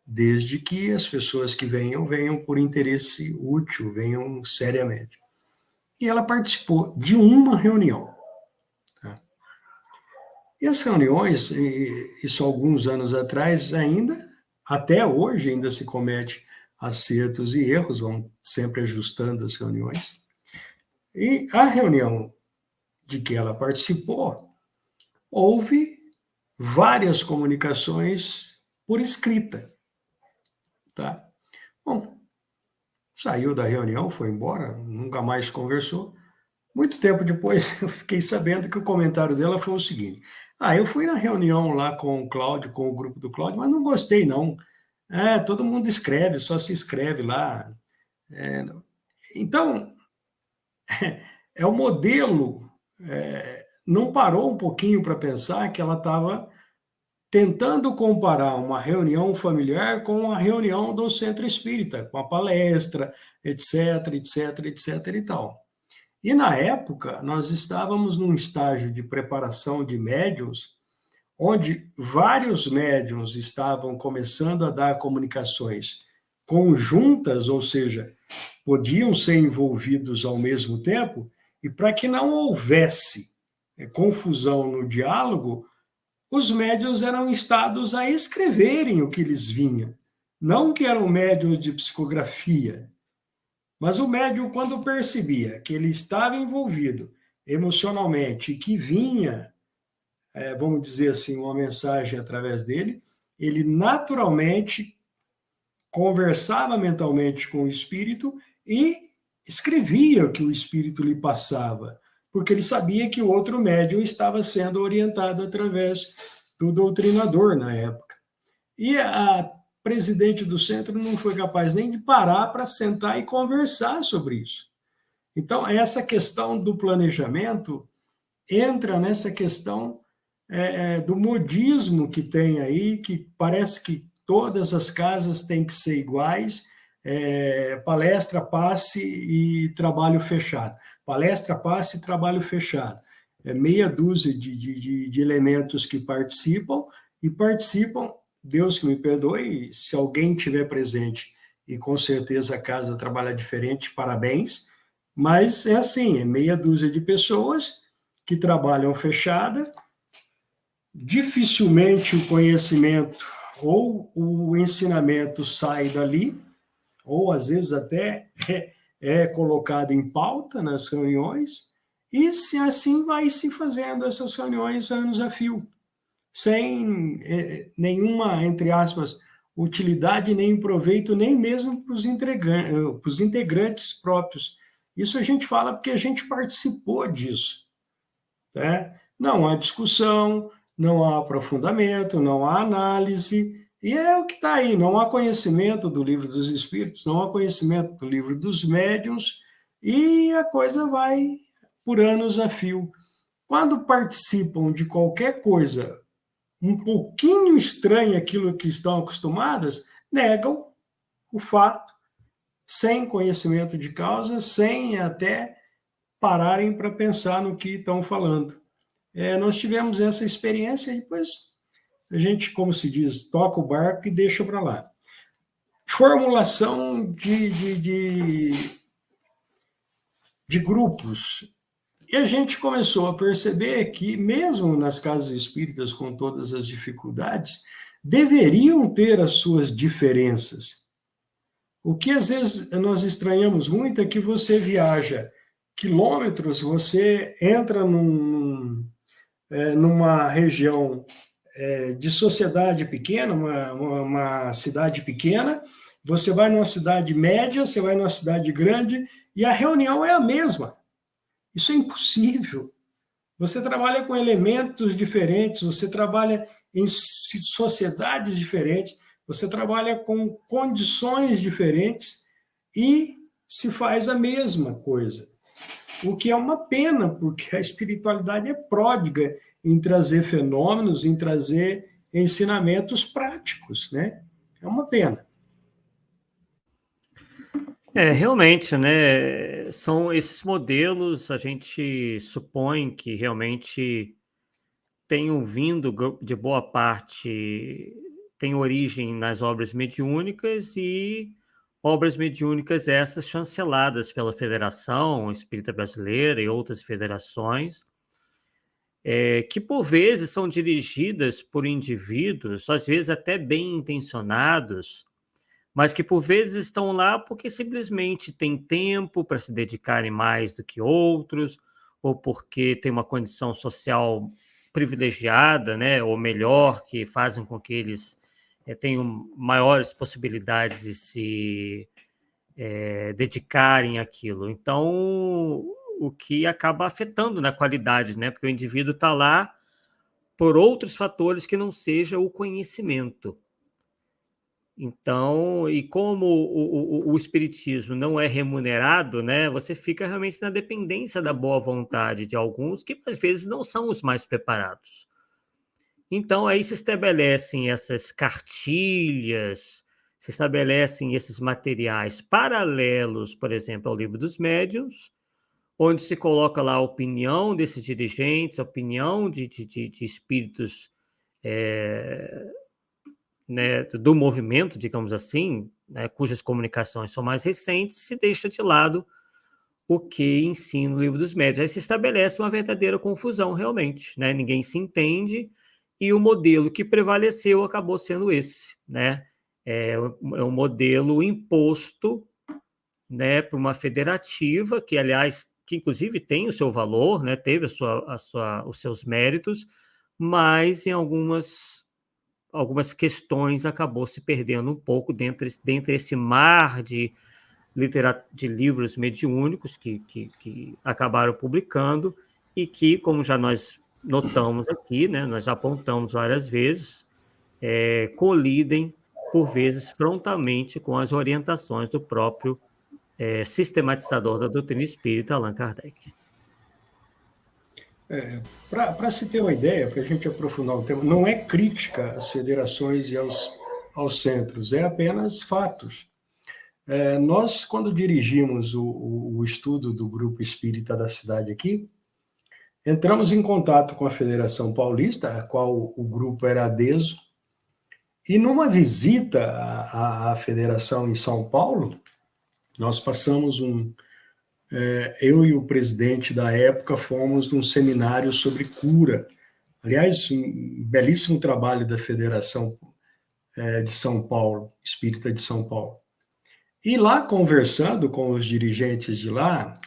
Desde que as pessoas que venham por interesse útil, venham seriamente. E ela participou de uma reunião. Tá? E as reuniões, isso alguns anos atrás ainda, até hoje ainda se comete acertos e erros, vão sempre ajustando as reuniões. E a reunião de que ela participou, houve várias comunicações por escrita. Tá? Bom, saiu da reunião, foi embora, nunca mais conversou. Muito tempo depois, eu fiquei sabendo que o comentário dela foi o seguinte: eu fui na reunião lá com o Cláudio, com o grupo do Cláudio, mas não gostei, não. Todo mundo escreve, só se escreve lá. Então, é o modelo, não parou um pouquinho para pensar que ela estava tentando comparar uma reunião familiar com uma reunião do centro espírita, com a palestra, etc, etc, etc e tal. E, na época, nós estávamos num estágio de preparação de médiuns, onde vários médiuns estavam começando a dar comunicações conjuntas, ou seja, podiam ser envolvidos ao mesmo tempo, e para que não houvesse confusão no diálogo, os médiuns eram instados a escreverem o que lhes vinha. Não que eram médiuns de psicografia, mas o médium, quando percebia que ele estava envolvido emocionalmente e que vinha, vamos dizer assim, uma mensagem através dele, ele naturalmente conversava mentalmente com o espírito e escrevia o que o espírito lhe passava, porque ele sabia que o outro médium estava sendo orientado através do doutrinador na época. E a presidente do centro não foi capaz nem de parar para sentar e conversar sobre isso. Então, essa questão do planejamento entra nessa questão do modismo que tem aí, que parece que todas as casas têm que ser iguais, palestra, passe e trabalho fechado. Palestra, passe e trabalho fechado. Meia dúzia de elementos que participam, Deus que me perdoe, se alguém estiver presente, e com certeza a casa trabalha diferente, parabéns, mas é assim, meia dúzia de pessoas que trabalham fechada, dificilmente o conhecimento ou o ensinamento sai dali, ou às vezes até é colocado em pauta nas reuniões, e assim vai se fazendo essas reuniões anos a fio, sem nenhuma, entre aspas, utilidade, nem proveito, nem mesmo para os integrantes próprios. Isso a gente fala porque a gente participou disso. Né? Não há discussão, não há aprofundamento, não há análise, e é o que está aí, não há conhecimento do Livro dos Espíritos, não há conhecimento do Livro dos Médiuns, e a coisa vai por anos a fio. Quando participam de qualquer coisa um pouquinho estranha aquilo que estão acostumadas, negam o fato, sem conhecimento de causa, sem até pararem para pensar no que estão falando. Nós tivemos essa experiência e depois a gente, como se diz, toca o barco e deixa para lá. Formulação de grupos. E a gente começou a perceber que, mesmo nas casas espíritas, com todas as dificuldades, deveriam ter as suas diferenças. O que, às vezes, nós estranhamos muito é que você viaja quilômetros, você entra numa região de sociedade pequena, uma cidade pequena, você vai numa cidade média, você vai numa cidade grande, e a reunião é a mesma. Isso é impossível. Você trabalha com elementos diferentes, você trabalha em sociedades diferentes, você trabalha com condições diferentes e se faz a mesma coisa. O que é uma pena, porque a espiritualidade é pródiga em trazer fenômenos, em trazer ensinamentos práticos, né? É uma pena. Realmente, né? São esses modelos, a gente supõe que realmente tenham vindo de boa parte, tem origem nas obras mediúnicas e obras mediúnicas essas chanceladas pela Federação Espírita Brasileira e outras federações, que por vezes são dirigidas por indivíduos, às vezes até bem intencionados, mas que por vezes estão lá porque simplesmente têm tempo para se dedicarem mais do que outros, ou porque tem uma condição social privilegiada, né, ou melhor, que fazem com que eles tenham maiores possibilidades de se dedicarem àquilo. Então, o que acaba afetando na qualidade, né, porque o indivíduo está lá por outros fatores que não seja o conhecimento. Então, e como o espiritismo não é remunerado, né, você fica realmente na dependência da boa vontade de alguns que às vezes não são os mais preparados. Então, aí se estabelecem essas cartilhas, se estabelecem esses materiais paralelos, por exemplo, ao Livro dos Médiuns, onde se coloca lá a opinião desses dirigentes, a opinião de espíritos né, do movimento, digamos assim, né, cujas comunicações são mais recentes, se deixa de lado o que ensina o Livro dos Médiuns. Aí se estabelece uma verdadeira confusão, realmente, né? Ninguém se entende, e o modelo que prevaleceu acabou sendo esse, né? É um modelo imposto, né, por uma federativa, que, aliás, que inclusive tem o seu valor, né, teve os seus méritos, mas em algumas questões acabou se perdendo um pouco dentro desse mar de livros mediúnicos que acabaram publicando e que, como já nós notamos aqui, né, nós já apontamos várias vezes, colidem, por vezes, frontalmente com as orientações do próprio sistematizador da doutrina espírita, Allan Kardec. Para se ter uma ideia, para a gente aprofundar o tema, não é crítica às federações e aos centros, é apenas fatos. Nós, quando dirigimos o estudo do Grupo Espírita da cidade aqui, entramos em contato com a Federação Paulista, a qual o grupo era adeso, e numa visita à Federação em São Paulo, nós passamos eu e o presidente da época fomos num seminário sobre cura. Aliás, um belíssimo trabalho da Federação de São Paulo, Espírita de São Paulo. E lá, conversando com os dirigentes de lá,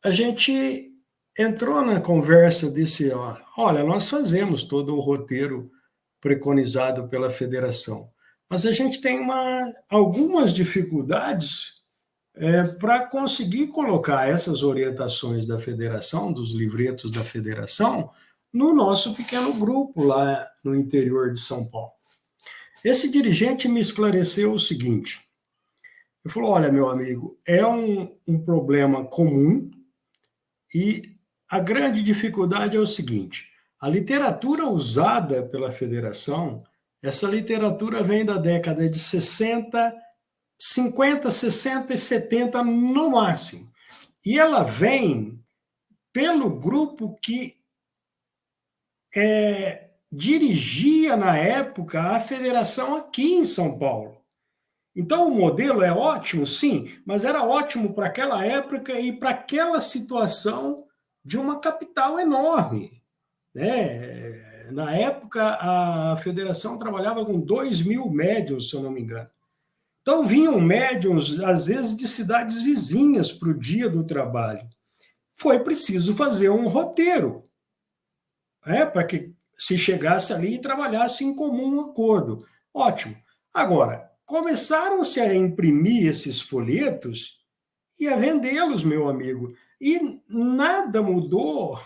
a gente entrou na conversa desse, olha, nós fazemos todo o roteiro preconizado pela Federação, mas a gente tem algumas dificuldades para conseguir colocar essas orientações da Federação, dos livretos da Federação, no nosso pequeno grupo lá no interior de São Paulo. Esse dirigente me esclareceu o seguinte, ele falou, olha, meu amigo, é um problema comum e a grande dificuldade é o seguinte, a literatura usada pela Federação, essa literatura vem da década de 50, 60 e 70 no máximo. E ela vem pelo grupo que dirigia, na época, a federação aqui em São Paulo. Então, o modelo é ótimo, sim, mas era ótimo para aquela época e para aquela situação de uma capital enorme, né? Na época, a federação trabalhava com 2.000 médiuns, se eu não me engano. Então, vinham médiuns, às vezes, de cidades vizinhas para o dia do trabalho. Foi preciso fazer um roteiro, para que se chegasse ali e trabalhasse em comum acordo. Ótimo. Agora, começaram-se a imprimir esses folhetos e a vendê-los, meu amigo. E nada mudou.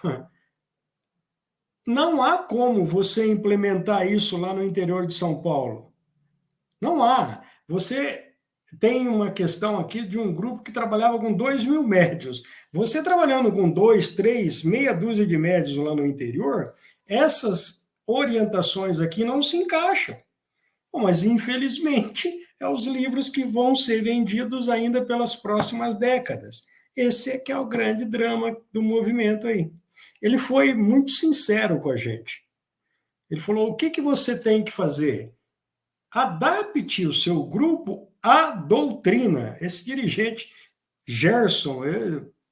Não há como você implementar isso lá no interior de São Paulo. Não há. Você tem uma questão aqui de um grupo que trabalhava com 2.000 médios. Você trabalhando com 2, 3, meia dúzia de médios lá no interior, essas orientações aqui não se encaixam. Bom, mas, infelizmente, é os livros que vão ser vendidos ainda pelas próximas décadas. Esse é que é o grande drama do movimento aí. Ele foi muito sincero com a gente. Ele falou, o que você tem que fazer? Adapte o seu grupo à doutrina. Esse dirigente, Gerson,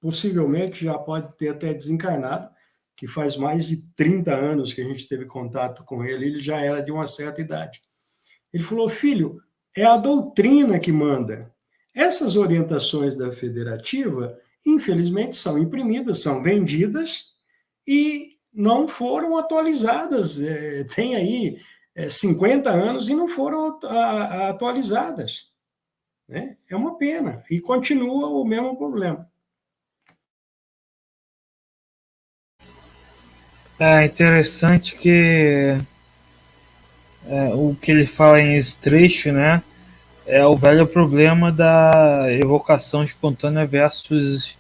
possivelmente já pode ter até desencarnado, que faz mais de 30 anos que a gente teve contato com ele já era de uma certa idade. Ele falou, filho, é a doutrina que manda. Essas orientações da federativa, infelizmente, são imprimidas, são vendidas e não foram atualizadas. Tem aí 50 anos e não foram atualizadas. Né? É uma pena. E continua o mesmo problema. É interessante que o que ele fala em esse trecho, né, é o velho problema da evocação espontânea versus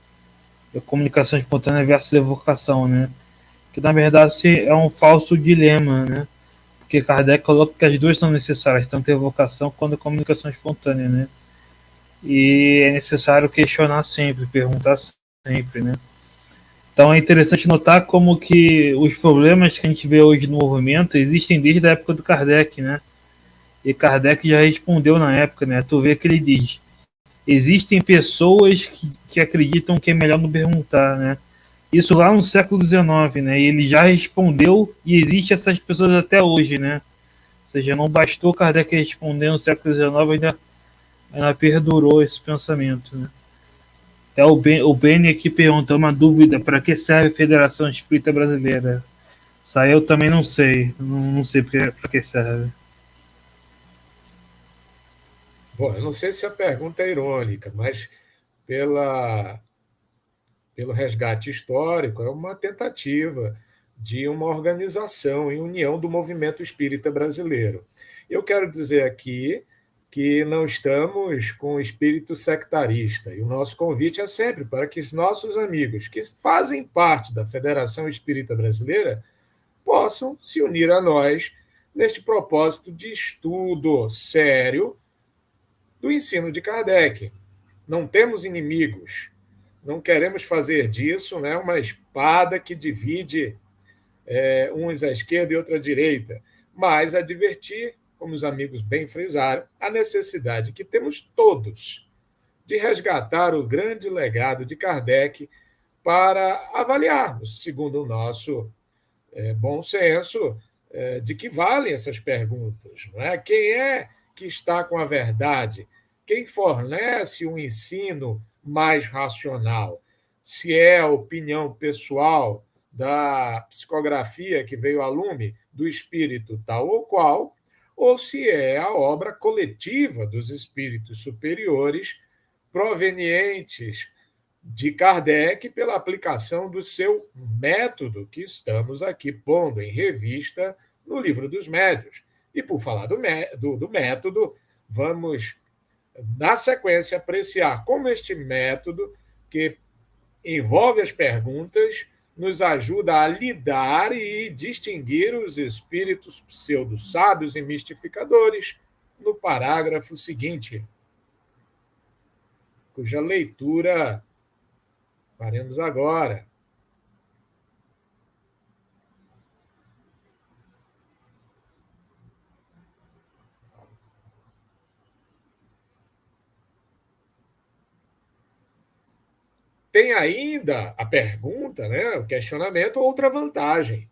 comunicação espontânea versus evocação, né? Que na verdade é um falso dilema, né? Porque Kardec coloca que as duas são necessárias, tanto a evocação quanto a comunicação espontânea, né? E é necessário questionar sempre, perguntar sempre, né? Então é interessante notar como que os problemas que a gente vê hoje no movimento existem desde a época do Kardec, né? E Kardec já respondeu na época, né? Tu vê que ele diz: existem pessoas que acreditam que é melhor não perguntar, né? Isso lá no século XIX, né? E ele já respondeu e existe essas pessoas até hoje, né? Ou seja, não bastou Kardec responder no século XIX, ainda perdurou esse pensamento, né? Até o Beni aqui perguntou uma dúvida: para que serve a Federação Espírita Brasileira? Isso aí eu também não sei. Não sei para que serve. Bom, eu não sei se a pergunta é irônica, mas pelo resgate histórico, é uma tentativa de uma organização e união do movimento espírita brasileiro. Eu quero dizer aqui que não estamos com o espírito sectarista, e o nosso convite é sempre para que os nossos amigos que fazem parte da Federação Espírita Brasileira possam se unir a nós neste propósito de estudo sério do ensino de Kardec. Não temos inimigos, não queremos fazer disso, né, uma espada que divide uns à esquerda e outra à direita, mas advertir, como os amigos bem frisaram, a necessidade que temos todos de resgatar o grande legado de Kardec para avaliarmos, segundo o nosso bom senso, de que valem essas perguntas. Não é? Quem é que está com a verdade? Quem fornece um ensino mais racional? Se é a opinião pessoal da psicografia que veio a lume do espírito tal ou qual, ou se é a obra coletiva dos espíritos superiores provenientes de Kardec pela aplicação do seu método que estamos aqui pondo em revista no Livro dos Médiuns. E por falar do método, vamos, na sequência, apreciar como este método, que envolve as perguntas, nos ajuda a lidar e distinguir os espíritos pseudo-sábios e mistificadores no parágrafo seguinte, cuja leitura faremos agora. tem ainda a pergunta, né, o questionamento, outra vantagem.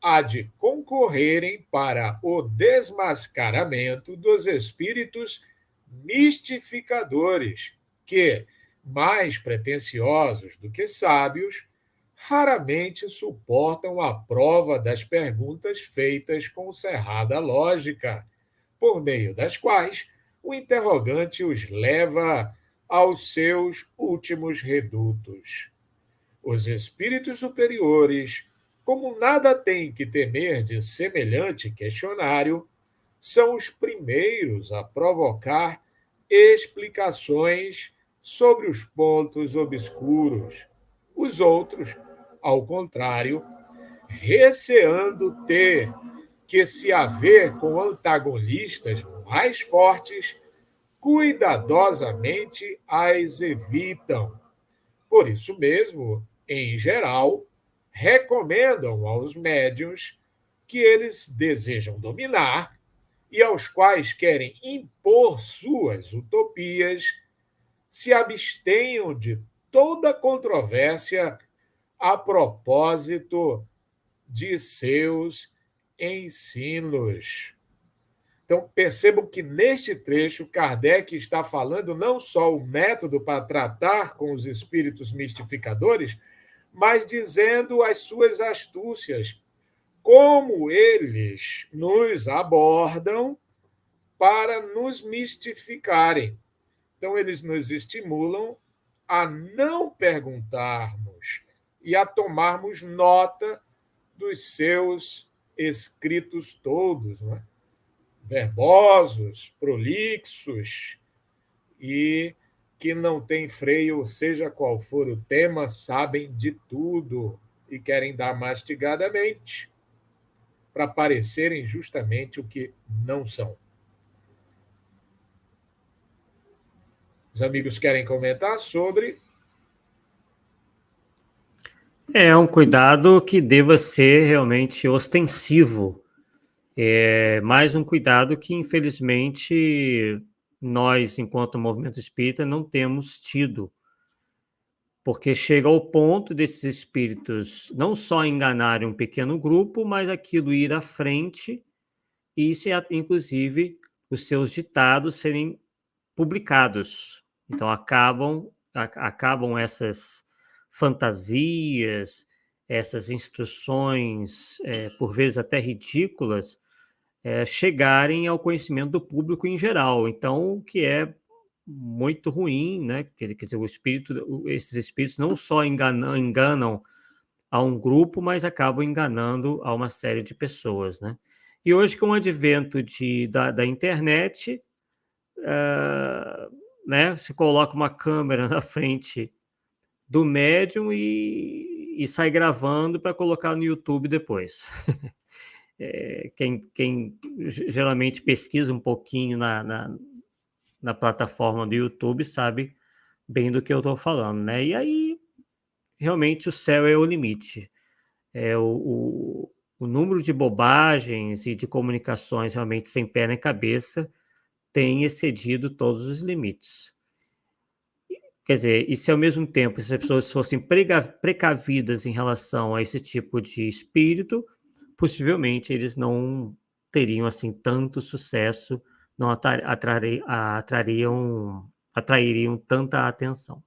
A de concorrerem para o desmascaramento dos espíritos mistificadores, que, mais pretensiosos do que sábios, raramente suportam a prova das perguntas feitas com cerrada lógica, por meio das quais o interrogante os leva aos seus últimos redutos. Os espíritos superiores, como nada têm que temer de semelhante questionário, são os primeiros a provocar explicações sobre os pontos obscuros. Os outros, ao contrário, receando ter que se haver com antagonistas mais fortes, cuidadosamente as evitam. Por isso mesmo, em geral, recomendam aos médiuns que eles desejam dominar e aos quais querem impor suas utopias, se abstenham de toda controvérsia a propósito de seus ensinos. Então, percebam que neste trecho, Kardec está falando não só o método para tratar com os espíritos mistificadores, mas dizendo as suas astúcias, como eles nos abordam para nos mistificarem. Então, eles nos estimulam a não perguntarmos e a tomarmos nota dos seus escritos todos, não é? Verbosos, prolixos e que não tem freio, seja qual for o tema, sabem de tudo e querem dar mastigadamente para parecerem justamente o que não são. Os amigos querem comentar sobre? É um cuidado que deva ser realmente ostensivo. É mais um cuidado que, infelizmente, nós, enquanto movimento espírita, não temos tido. Porque chega ao ponto desses espíritos não só enganarem um pequeno grupo, mas aquilo ir à frente e, inclusive, os seus ditados serem publicados. Então, acabam essas fantasias, essas instruções, por vezes até ridículas, chegarem ao conhecimento do público em geral. Então, o que é muito ruim, né? Quer dizer, esses espíritos não só enganam a um grupo, mas acabam enganando a uma série de pessoas, né? E hoje, com o advento da internet, né, se coloca uma câmera na frente do médium e sai gravando para colocar no YouTube depois. Quem geralmente pesquisa um pouquinho na plataforma do YouTube sabe bem do que eu estou falando, né? E aí, realmente, o céu é o limite. O número de bobagens e de comunicações realmente sem pé nem cabeça tem excedido todos os limites. Quer dizer, e se ao mesmo tempo as pessoas fossem precavidas em relação a esse tipo de espírito, possivelmente eles não teriam assim tanto sucesso, não atrairiam tanta atenção.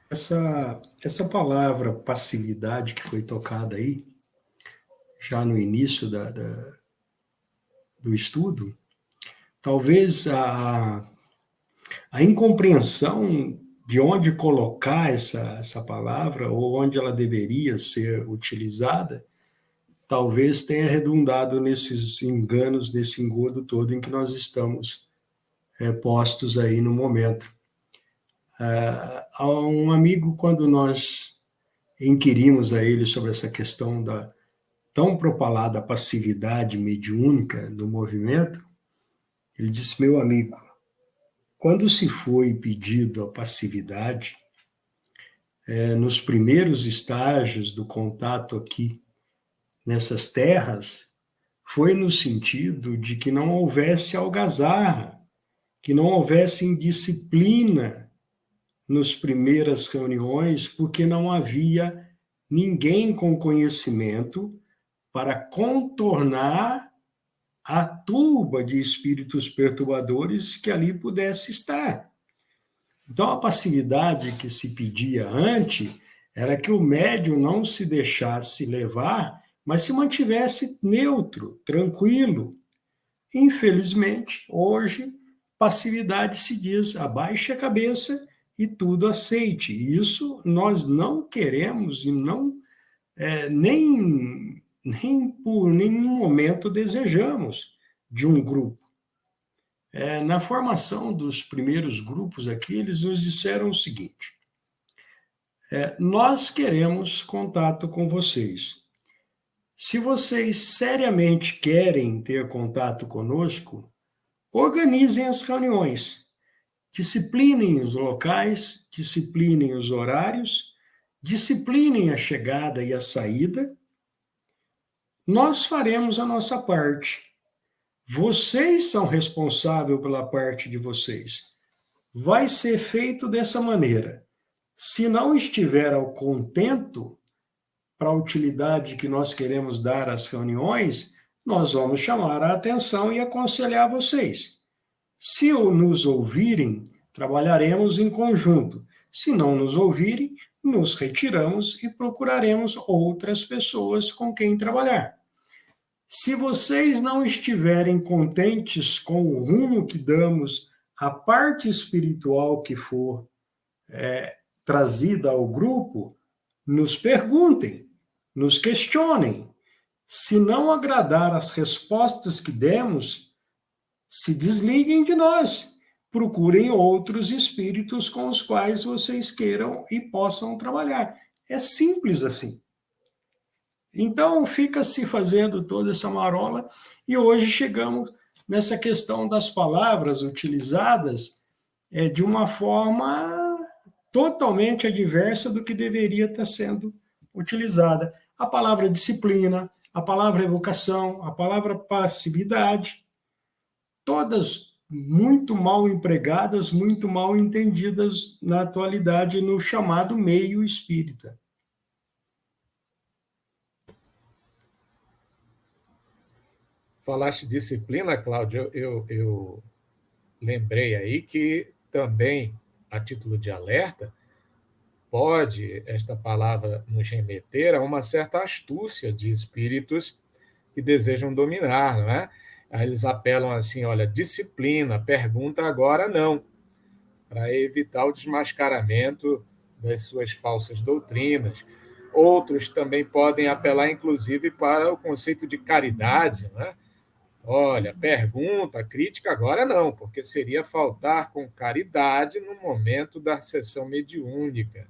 Essa palavra passividade que foi tocada aí, já no início do estudo, talvez a incompreensão de onde colocar essa palavra ou onde ela deveria ser utilizada, talvez tenha redundado nesses enganos, nesse engodo todo em que nós estamos postos aí no momento. A um amigo, quando nós inquirimos a ele sobre essa questão da tão propalada passividade mediúnica do movimento, ele disse: meu amigo, quando se foi pedido a passividade, nos primeiros estágios do contato aqui nessas terras, foi no sentido de que não houvesse algazarra, que não houvesse indisciplina nas primeiras reuniões, porque não havia ninguém com conhecimento para contornar a turba de espíritos perturbadores que ali pudesse estar. Então, a passividade que se pedia antes era que o médium não se deixasse levar, mas se mantivesse neutro, tranquilo. Infelizmente, hoje, passividade se diz abaixe a cabeça e tudo aceite. Isso nós não queremos e não nem por nenhum momento desejamos de um grupo. Na formação dos primeiros grupos aqui, eles nos disseram o seguinte: nós queremos contato com vocês. Se vocês seriamente querem ter contato conosco, organizem as reuniões, disciplinem os locais, disciplinem os horários, disciplinem a chegada e a saída. Nós faremos a nossa parte. Vocês são responsáveis pela parte de vocês. Vai ser feito dessa maneira. Se não estiver ao contento para a utilidade que nós queremos dar às reuniões, nós vamos chamar a atenção e aconselhar vocês. Se nos ouvirem, trabalharemos em conjunto. Se não nos ouvirem, nos retiramos e procuraremos outras pessoas com quem trabalhar. Se vocês não estiverem contentes com o rumo que damos, a parte espiritual que for trazida ao grupo, nos perguntem, nos questionem. Se não agradar as respostas que demos, se desliguem de nós. Procurem outros espíritos com os quais vocês queiram e possam trabalhar. É simples assim. Então, fica se fazendo toda essa marola e hoje chegamos nessa questão das palavras utilizadas de uma forma totalmente adversa do que deveria estar sendo utilizada. A palavra disciplina, a palavra educação, a palavra passividade, todas muito mal empregadas, muito mal entendidas na atualidade no chamado meio espírita. Falaste disciplina, Cláudio, eu lembrei aí que também, a título de alerta, pode esta palavra nos remeter a uma certa astúcia de espíritos que desejam dominar, não é? Aí eles apelam assim, olha, disciplina, pergunta agora não, para evitar o desmascaramento das suas falsas doutrinas. Outros também podem apelar, inclusive, para o conceito de caridade, não é? Olha, pergunta, crítica agora não, porque seria faltar com caridade no momento da sessão mediúnica.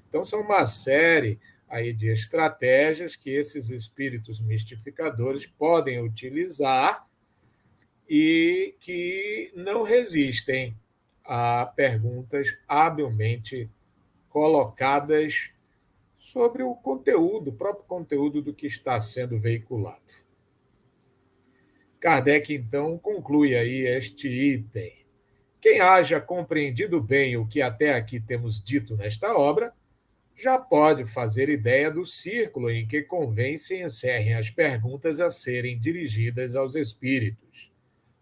Então, são uma série aí de estratégias que esses espíritos mistificadores podem utilizar e que não resistem a perguntas habilmente colocadas sobre o conteúdo, o próprio conteúdo do que está sendo veiculado. Kardec, então, conclui aí este item. Quem haja compreendido bem o que até aqui temos dito nesta obra, já pode fazer ideia do círculo em que convém se encerrem as perguntas a serem dirigidas aos espíritos.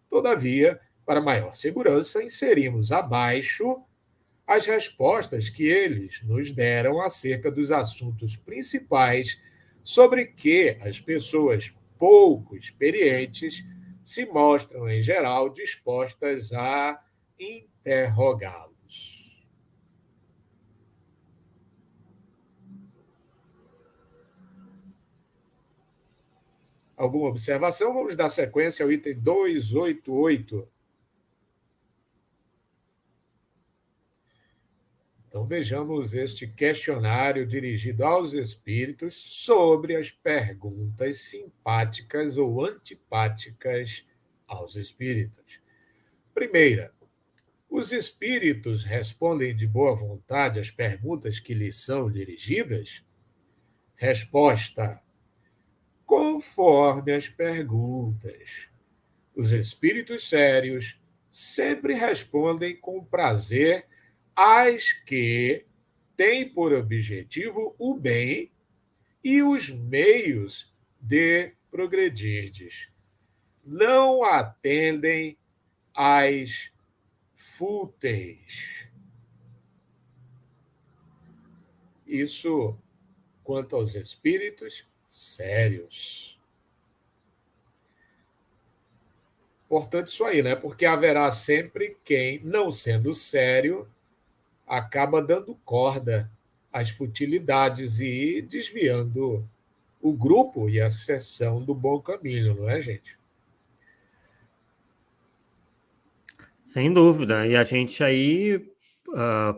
Todavia, para maior segurança, inserimos abaixo as respostas que eles nos deram acerca dos assuntos principais sobre que as pessoas pouco experientes se mostram, em geral, dispostas a interrogá-los. Alguma observação? Vamos dar sequência ao item 288. Então, vejamos este questionário dirigido aos espíritos sobre as perguntas simpáticas ou antipáticas aos espíritos. Primeira, os espíritos respondem de boa vontade às perguntas que lhes são dirigidas? Resposta: conforme as perguntas. Os espíritos sérios sempre respondem com prazer às que têm por objetivo o bem e os meios de progredirdes. Não atendem às fúteis. Isso quanto aos espíritos sérios. Importante isso aí, né? Porque haverá sempre quem, não sendo sério, acaba dando corda às futilidades e desviando o grupo e a sessão do bom caminho, não é, gente? Sem dúvida. E a gente aí,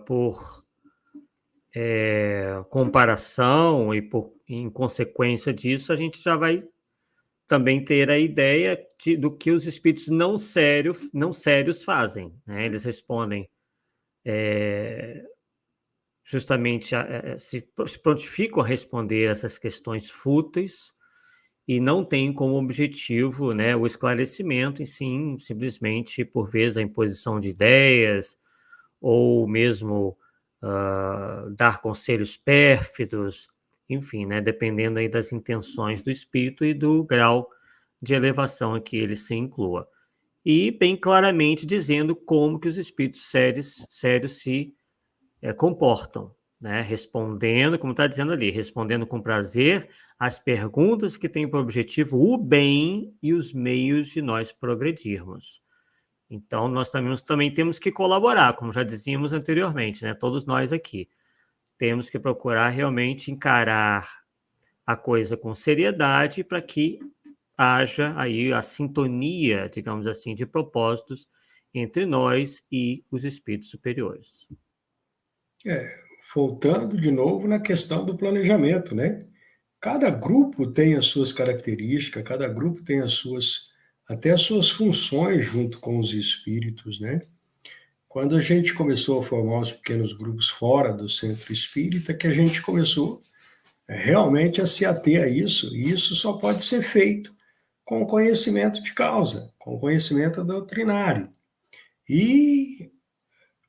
por comparação e em consequência disso, a gente já vai também ter a ideia do que os espíritos não sérios fazem, né? Eles respondem justamente, se prontificam a responder essas questões fúteis e não têm como objetivo, né, o esclarecimento, e sim, simplesmente, por vezes, a imposição de ideias ou mesmo dar conselhos pérfidos, enfim, né, dependendo aí das intenções do espírito e do grau de elevação a que ele se inclua. E bem claramente dizendo como que os espíritos sérios se comportam, né, respondendo, como está dizendo ali, respondendo com prazer às perguntas que têm por objetivo o bem e os meios de nós progredirmos. Então, nós também temos que colaborar, como já dizíamos anteriormente, né? Todos nós aqui. Temos que procurar realmente encarar a coisa com seriedade para que haja aí a sintonia, digamos assim, de propósitos entre nós e os espíritos superiores. Voltando de novo na questão do planejamento, né? Cada grupo tem as suas características, cada grupo tem até as suas funções junto com os espíritos, né? Quando a gente começou a formar os pequenos grupos fora do centro espírita, que a gente começou realmente a se ater a isso, e isso só pode ser feito com conhecimento de causa, com conhecimento doutrinário. E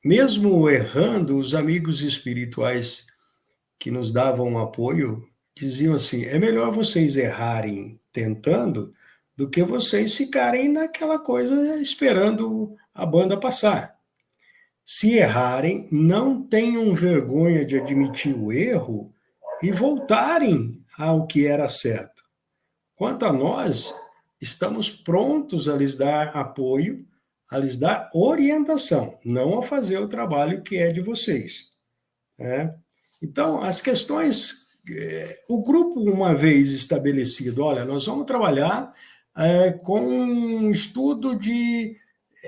mesmo errando, os amigos espirituais que nos davam apoio diziam assim: é melhor vocês errarem tentando do que vocês ficarem naquela coisa esperando a banda passar. Se errarem, não tenham vergonha de admitir o erro e voltarem ao que era certo. Quanto a nós, estamos prontos a lhes dar apoio, a lhes dar orientação, não a fazer o trabalho que é de vocês, né? Então, as questões, o grupo, uma vez estabelecido, olha, nós vamos trabalhar com um estudo de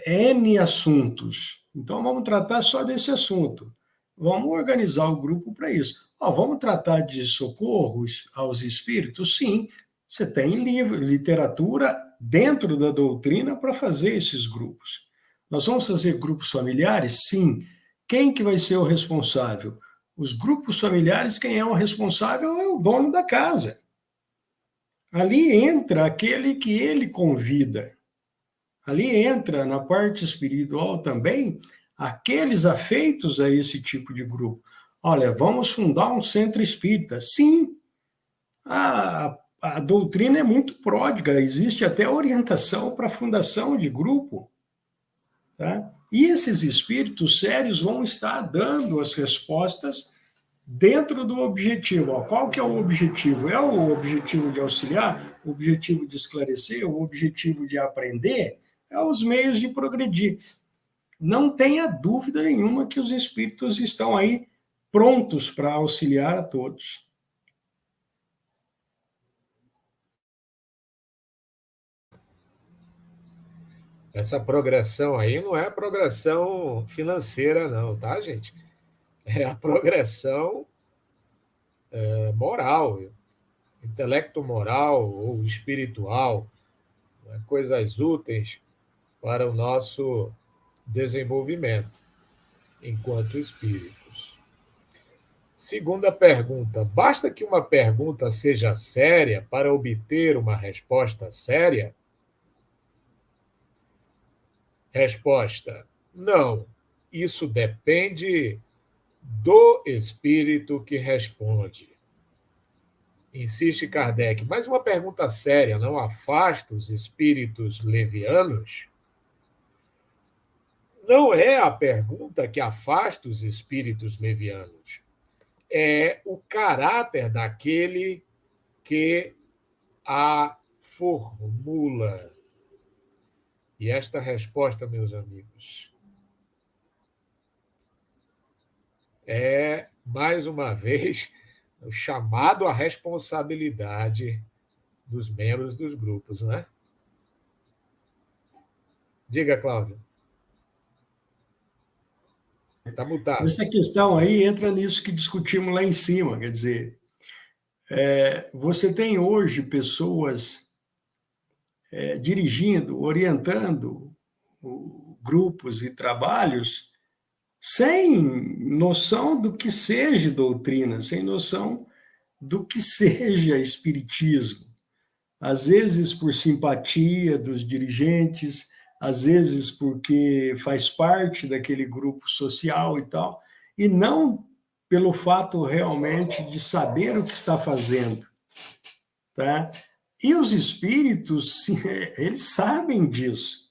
N assuntos, então vamos tratar só desse assunto. Vamos organizar o grupo para isso. Vamos tratar de socorro aos espíritos? Sim, você tem literatura dentro da doutrina para fazer esses grupos. Nós vamos fazer grupos familiares? Sim. Quem que vai ser o responsável? Os grupos familiares, quem é o responsável é o dono da casa. Ali entra aquele que ele convida. Ali entra, na parte espiritual também, aqueles afeitos a esse tipo de grupo. Olha, vamos fundar um centro espírita. Sim, a doutrina é muito pródiga, existe até orientação para a fundação de grupo. Tá? E esses espíritos sérios vão estar dando as respostas dentro do objetivo. Qual que é o objetivo? É o objetivo de auxiliar? O objetivo de esclarecer? O objetivo de aprender? É os meios de progredir. Não tenha dúvida nenhuma que os espíritos estão aí prontos para auxiliar a todos. Essa progressão aí não é a progressão financeira, não, tá, gente? É a progressão moral, intelecto moral ou espiritual, né? Coisas úteis para o nosso desenvolvimento enquanto espíritos. Segunda pergunta: basta que uma pergunta seja séria para obter uma resposta séria? Resposta: não. Isso depende do espírito que responde. Insiste Kardec. Mas uma pergunta séria: não afasta os espíritos levianos? Não é a pergunta que afasta os espíritos levianos. É o caráter daquele que a formula. E esta resposta, meus amigos, é, mais uma vez, o chamado à responsabilidade dos membros dos grupos, não é? Diga, Cláudio. Está mutado. Essa questão aí entra nisso que discutimos lá em cima, quer dizer, você tem hoje pessoas dirigindo, orientando grupos e trabalhos sem noção do que seja doutrina, sem noção do que seja espiritismo. Às vezes por simpatia dos dirigentes, às vezes porque faz parte daquele grupo social e tal, e não pelo fato realmente de saber o que está fazendo, tá? E os espíritos, eles sabem disso.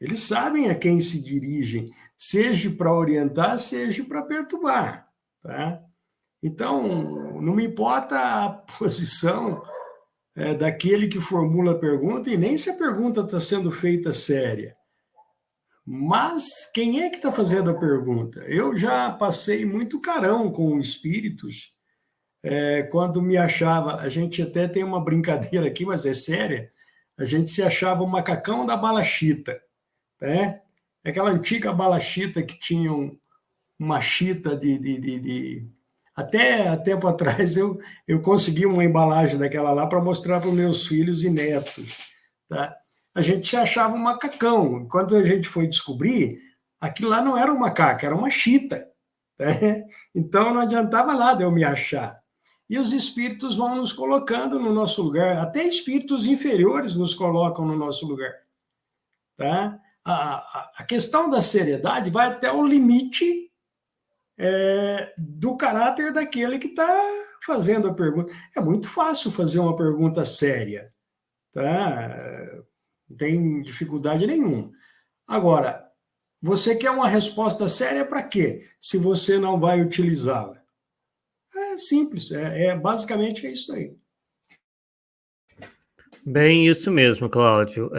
Eles sabem a quem se dirigem, seja para orientar, seja para perturbar, tá? Então, não me importa a posição daquele que formula a pergunta, e nem se a pergunta está sendo feita séria. Mas quem é que está fazendo a pergunta? Eu já passei muito carão com espíritos, quando me achava, a gente até tem uma brincadeira aqui, mas é séria, a gente se achava o macacão da balachita, né? Aquela antiga balachita que tinha uma chita Até tempo atrás eu consegui uma embalagem daquela lá para mostrar para os meus filhos e netos. Tá? A gente se achava um macacão. Quando a gente foi descobrir, aquilo lá não era um macaco, era uma chita. Tá? Então não adiantava nada eu me achar. E os espíritos vão nos colocando no nosso lugar, até espíritos inferiores nos colocam no nosso lugar. Tá? A questão da seriedade vai até o limite do caráter daquele que está fazendo a pergunta. É muito fácil fazer uma pergunta séria, tá? Não tem dificuldade nenhuma. Agora, você quer uma resposta séria para quê? Se você não vai utilizá-la. É simples, basicamente é isso aí. Bem, isso mesmo, Cláudio.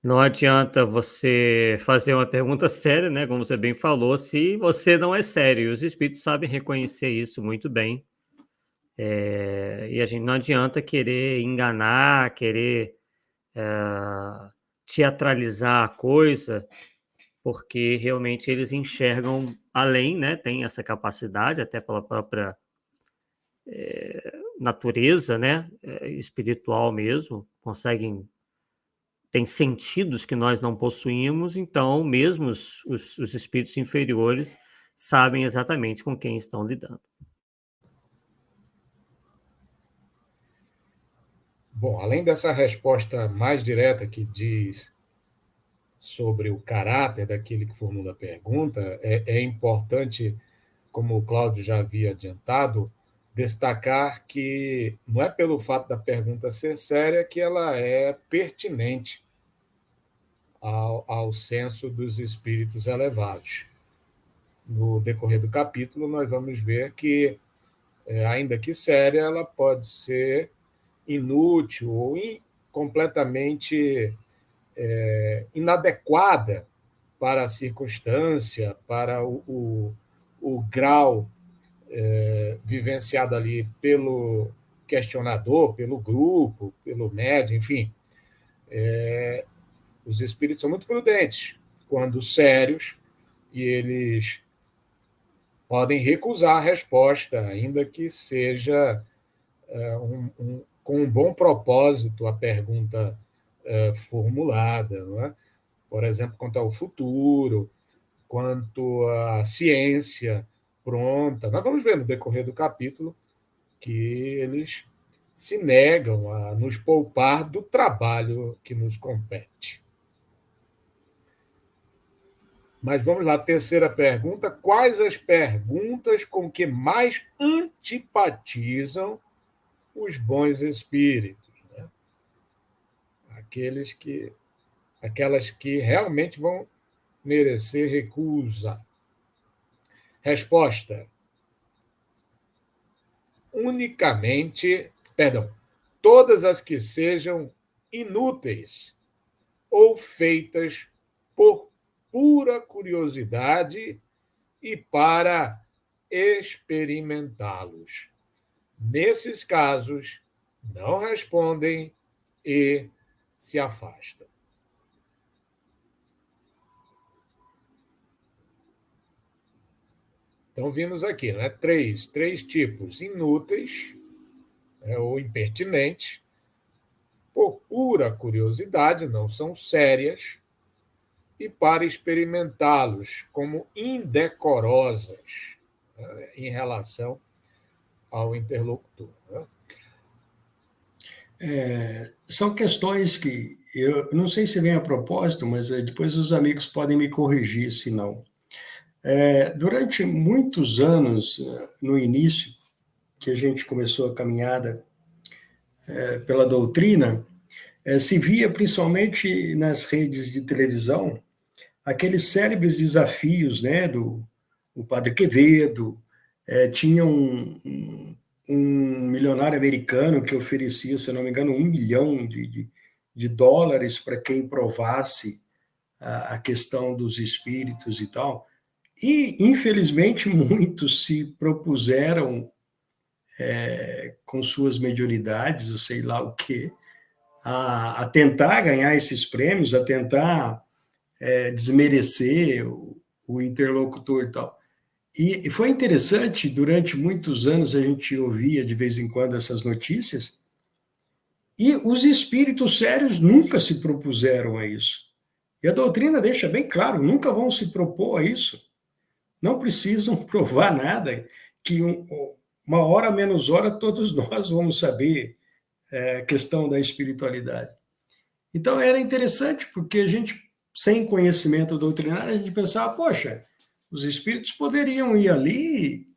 Não adianta você fazer uma pergunta séria, né? Como você bem falou, se você não é sério. Os espíritos sabem reconhecer isso muito bem. E a gente não adianta querer enganar, querer teatralizar a coisa, porque realmente eles enxergam além, né? Tem essa capacidade, até pela própria natureza, né? Espiritual mesmo, conseguem. Tem sentidos que nós não possuímos, então mesmo os espíritos inferiores sabem exatamente com quem estão lidando. Bom, além dessa resposta mais direta que diz sobre o caráter daquele que formula a pergunta, é importante, como o Cláudio já havia adiantado, destacar que não é pelo fato da pergunta ser séria que ela é pertinente ao senso dos espíritos elevados. No decorrer do capítulo, nós vamos ver que, ainda que séria, ela pode ser inútil ou completamente inadequada para a circunstância, para o grau vivenciado ali pelo questionador, pelo grupo, pelo médium, enfim. Os espíritos são muito prudentes quando sérios, e eles podem recusar a resposta, ainda que seja com um bom propósito a pergunta formulada, não é? Por exemplo, quanto ao futuro, quanto à ciência pronta. Nós vamos ver no decorrer do capítulo que eles se negam a nos poupar do trabalho que nos compete. Mas vamos lá, terceira pergunta. Quais as perguntas com que mais antipatizam os bons espíritos? Né? Aquelas que realmente vão merecer recusa. Resposta: todas as que sejam inúteis ou feitas por pura curiosidade e para experimentá-los. Nesses casos, não respondem e se afastam. Então, vimos aqui, né? Três tipos: inúteis, ou impertinentes, por pura curiosidade, não são sérias, e para experimentá-los como indecorosas, né, em relação ao interlocutor. Né? São questões que eu não sei se vem a propósito, mas depois os amigos podem me corrigir se não. Durante muitos anos, no início, que a gente começou a caminhada pela doutrina, se via principalmente nas redes de televisão aqueles célebres desafios, né, do Padre Quevedo, tinha um milionário americano que oferecia, se não me engano, $1 milhão de dólares para quem provasse a questão dos espíritos e tal. E, infelizmente, muitos se propuseram, com suas mediunidades, ou sei lá o quê, a tentar ganhar esses prêmios, a tentar desmerecer o interlocutor e tal. E foi interessante, durante muitos anos a gente ouvia de vez em quando essas notícias, e os espíritos sérios nunca se propuseram a isso. E a doutrina deixa bem claro, nunca vão se propor a isso. Não precisam provar nada, que uma hora menos hora todos nós vamos saber a questão da espiritualidade. Então era interessante, porque a gente, sem conhecimento doutrinário, a gente pensava, poxa, os espíritos poderiam ir ali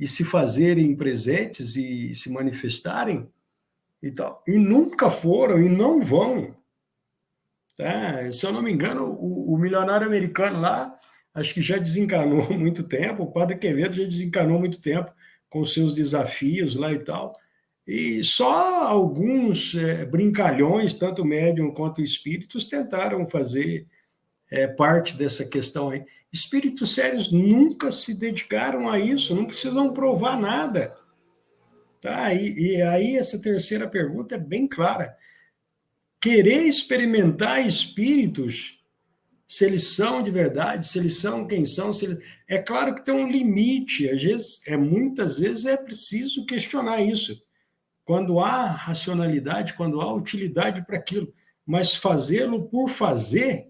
e se fazerem presentes e se manifestarem e tal. E nunca foram e não vão. Tá? Se eu não me engano, o milionário americano lá, acho que já desencanou há muito tempo, o Padre Quevedo já desencanou há muito tempo com seus desafios lá e tal. E só alguns brincalhões, tanto médium quanto espíritos, tentaram fazer parte dessa questão aí. Espíritos sérios nunca se dedicaram a isso, não precisam provar nada. Tá? E aí essa terceira pergunta é bem clara. Querer experimentar espíritos, se eles são de verdade, se eles são quem são, é claro que tem um limite, muitas vezes é preciso questionar isso. Quando há racionalidade, quando há utilidade para aquilo, mas fazê-lo por fazer,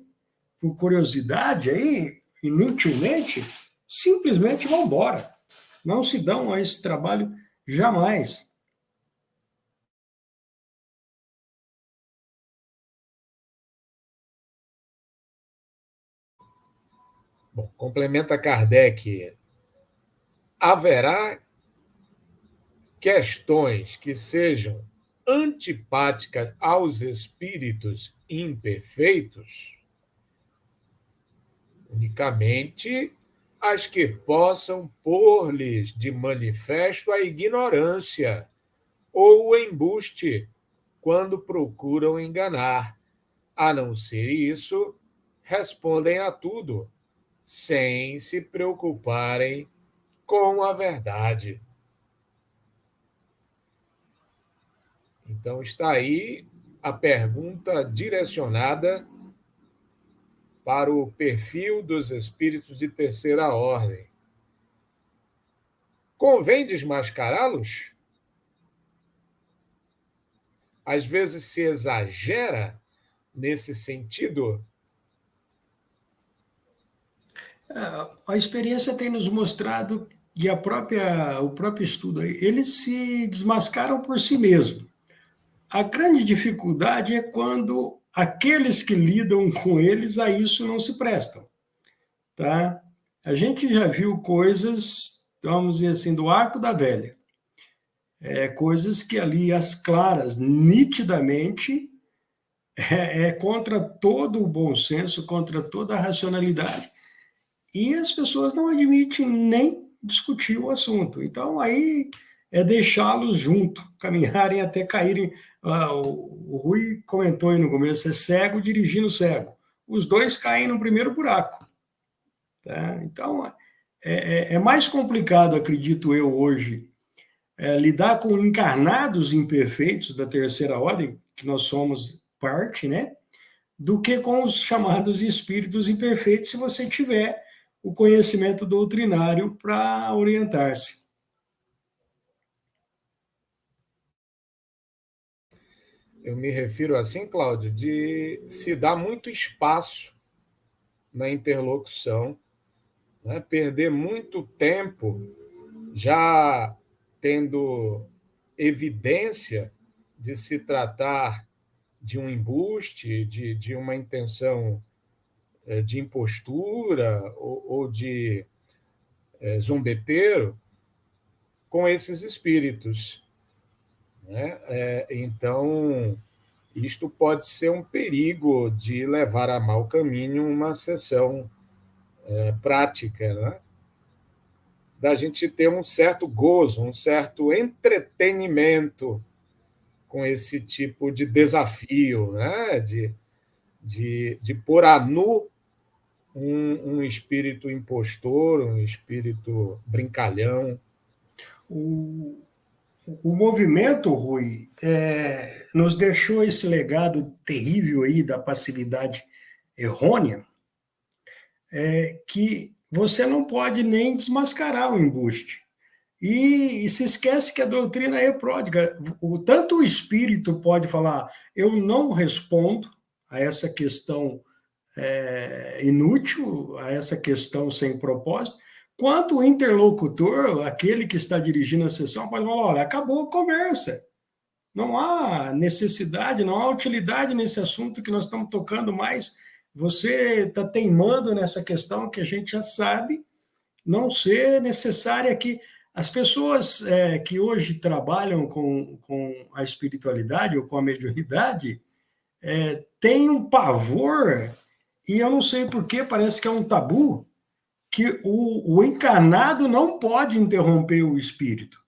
por curiosidade, aí, inutilmente, simplesmente vão embora. Não se dão a esse trabalho jamais. Bom, complementa Kardec. Haverá questões que sejam antipáticas aos espíritos imperfeitos? Unicamente as que possam pôr-lhes de manifesto a ignorância ou o embuste quando procuram enganar. A não ser isso, respondem a tudo, sem se preocuparem com a verdade. Então, está aí a pergunta direcionada para o perfil dos espíritos de terceira ordem. Convém desmascará-los? Às vezes se exagera nesse sentido? A experiência tem nos mostrado, e o próprio estudo aí, eles se desmascaram por si mesmos. A grande dificuldade é quando aqueles que lidam com eles a isso não se prestam. tá? A gente já viu coisas, vamos dizer assim, do arco da velha. Coisas que ali, as claras, nitidamente, contra todo o bom senso, contra toda a racionalidade. E as pessoas não admitem nem discutir o assunto. Então, aí é deixá-los junto, caminharem até caírem. O Rui comentou aí no começo, é cego dirigindo cego. Os dois caem no primeiro buraco. Tá? Então, é mais complicado, acredito eu, hoje, lidar com encarnados imperfeitos da terceira ordem, que nós somos parte, né? Do que com os chamados espíritos imperfeitos, se você tiver o conhecimento doutrinário para orientar-se. Eu me refiro assim, Cláudio, de se dar muito espaço na interlocução, né? Perder muito tempo já tendo evidência de se tratar de um embuste, de uma intenção de impostura ou de zombeteiro com esses espíritos, né? Então, isto pode ser um perigo de levar a mau caminho uma sessão prática, né? Da gente ter um certo gozo, um certo entretenimento com esse tipo de desafio, né? De pôr a nu um espírito impostor, um espírito brincalhão. O movimento, Rui, nos deixou esse legado terrível aí da passividade errônea, que você não pode nem desmascarar o embuste. E se esquece que a doutrina é pródiga. Tanto o espírito pode falar, eu não respondo a essa questão inútil, a essa questão sem propósito, quanto o interlocutor, aquele que está dirigindo a sessão, pode falar, olha, acabou a conversa. Não há necessidade, não há utilidade nesse assunto que nós estamos tocando mais. Você está teimando nessa questão que a gente já sabe não ser necessária aqui. As pessoas que hoje trabalham com a espiritualidade ou com a mediunidade têm um pavor, e eu não sei porquê, parece que é um tabu, que o encarnado não pode interromper o espírito.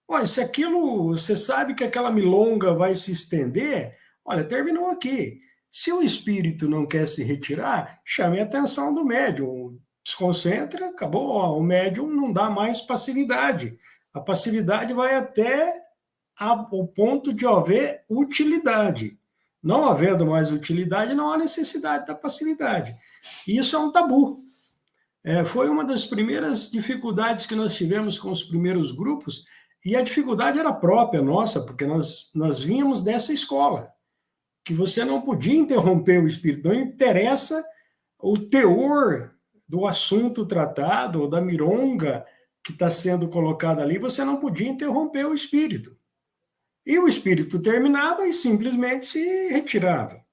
Olha, se aquilo, você sabe que aquela milonga vai se estender, olha, terminou aqui. Se o espírito não quer se retirar, chame a atenção do médium. Desconcentra, acabou, o médium não dá mais passividade. A passividade vai até o ponto de haver utilidade. Não havendo mais utilidade, não há necessidade da passividade. Isso é um tabu. Foi uma das primeiras dificuldades que nós tivemos com os primeiros grupos, e a dificuldade era própria nossa, porque nós vínhamos dessa escola, que você não podia interromper o espírito, não interessa o teor do assunto tratado, ou da mironga que está sendo colocada ali, você não podia interromper o espírito. E o espírito terminava e simplesmente se retirava.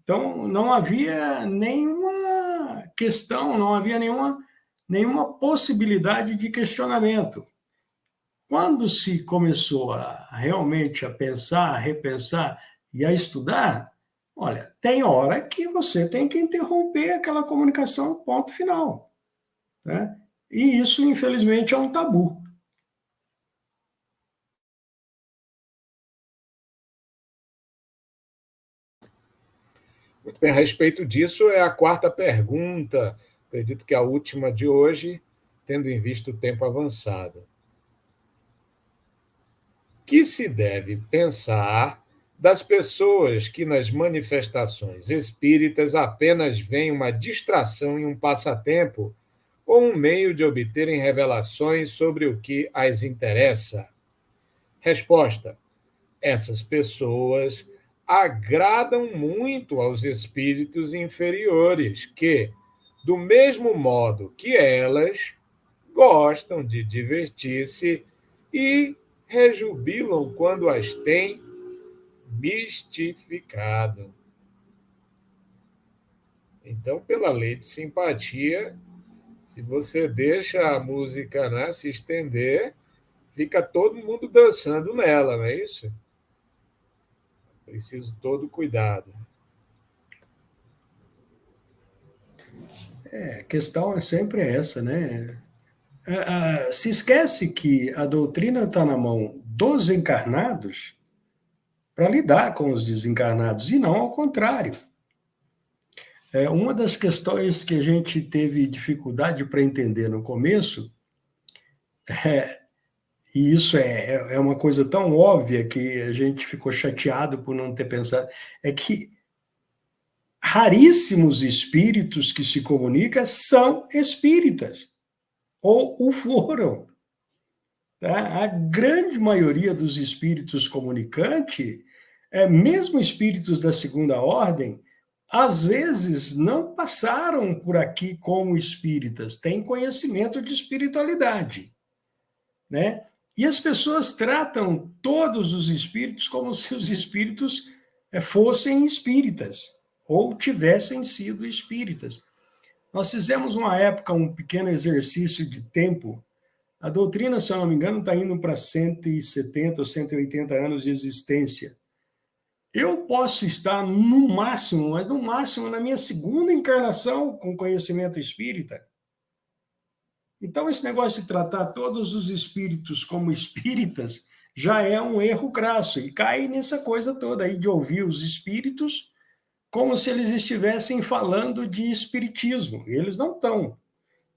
Então, não havia nenhuma questão, não havia nenhuma possibilidade de questionamento. Quando se começou realmente a pensar, a repensar e a estudar, olha, tem hora que você tem que interromper aquela comunicação, ponto final. Né? E isso, infelizmente, é um tabu. Muito bem, a respeito disso é a quarta pergunta, acredito que a última de hoje, tendo em vista o tempo avançado. Que se deve pensar das pessoas que nas manifestações espíritas apenas veem uma distração e um passatempo ou um meio de obterem revelações sobre o que as interessa? Resposta: essas pessoas agradam muito aos espíritos inferiores, que, do mesmo modo que elas, gostam de divertir-se e rejubilam quando as têm mistificado. Então, pela lei de simpatia, se você deixa a música, né, se estender, fica todo mundo dançando nela, não é isso? Preciso todo cuidado. A questão é sempre essa, né? Se esquece que a doutrina está na mão dos encarnados para lidar com os desencarnados, e não ao contrário. Uma das questões que a gente teve dificuldade para entender no começo, e isso é uma coisa tão óbvia que a gente ficou chateado por não ter pensado, é que raríssimos espíritos que se comunicam são espíritas, ou o foram. Tá? A grande maioria dos espíritos comunicantes, mesmo espíritos da segunda ordem, às vezes não passaram por aqui como espíritas, têm conhecimento de espiritualidade, né? E as pessoas tratam todos os espíritos como se os espíritos fossem espíritas, ou tivessem sido espíritas. Nós fizemos uma época um pequeno exercício de tempo. A doutrina, se eu não me engano, está indo para 170 ou 180 anos de existência. Eu posso estar no máximo, mas no máximo na minha segunda encarnação com conhecimento espírita. Então, esse negócio de tratar todos os espíritos como espíritas já é um erro crasso, e cai nessa coisa toda aí de ouvir os espíritos como se eles estivessem falando de espiritismo. Eles não estão.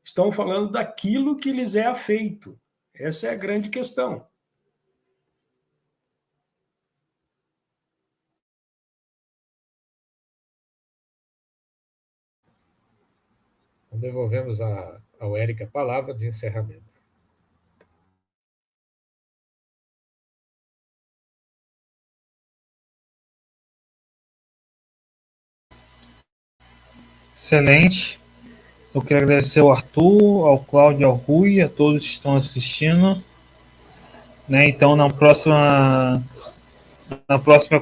Estão falando daquilo que lhes é afeito. Essa é a grande questão. Então, devolvemos ao Éric a palavra de encerramento. Excelente. Eu quero agradecer ao Arthur, ao Cláudio, ao Rui, a todos que estão assistindo. Né? Então, na próxima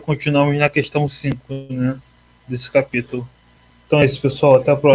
continuamos na questão 5, né, desse capítulo. Então é isso, pessoal. Até a próxima.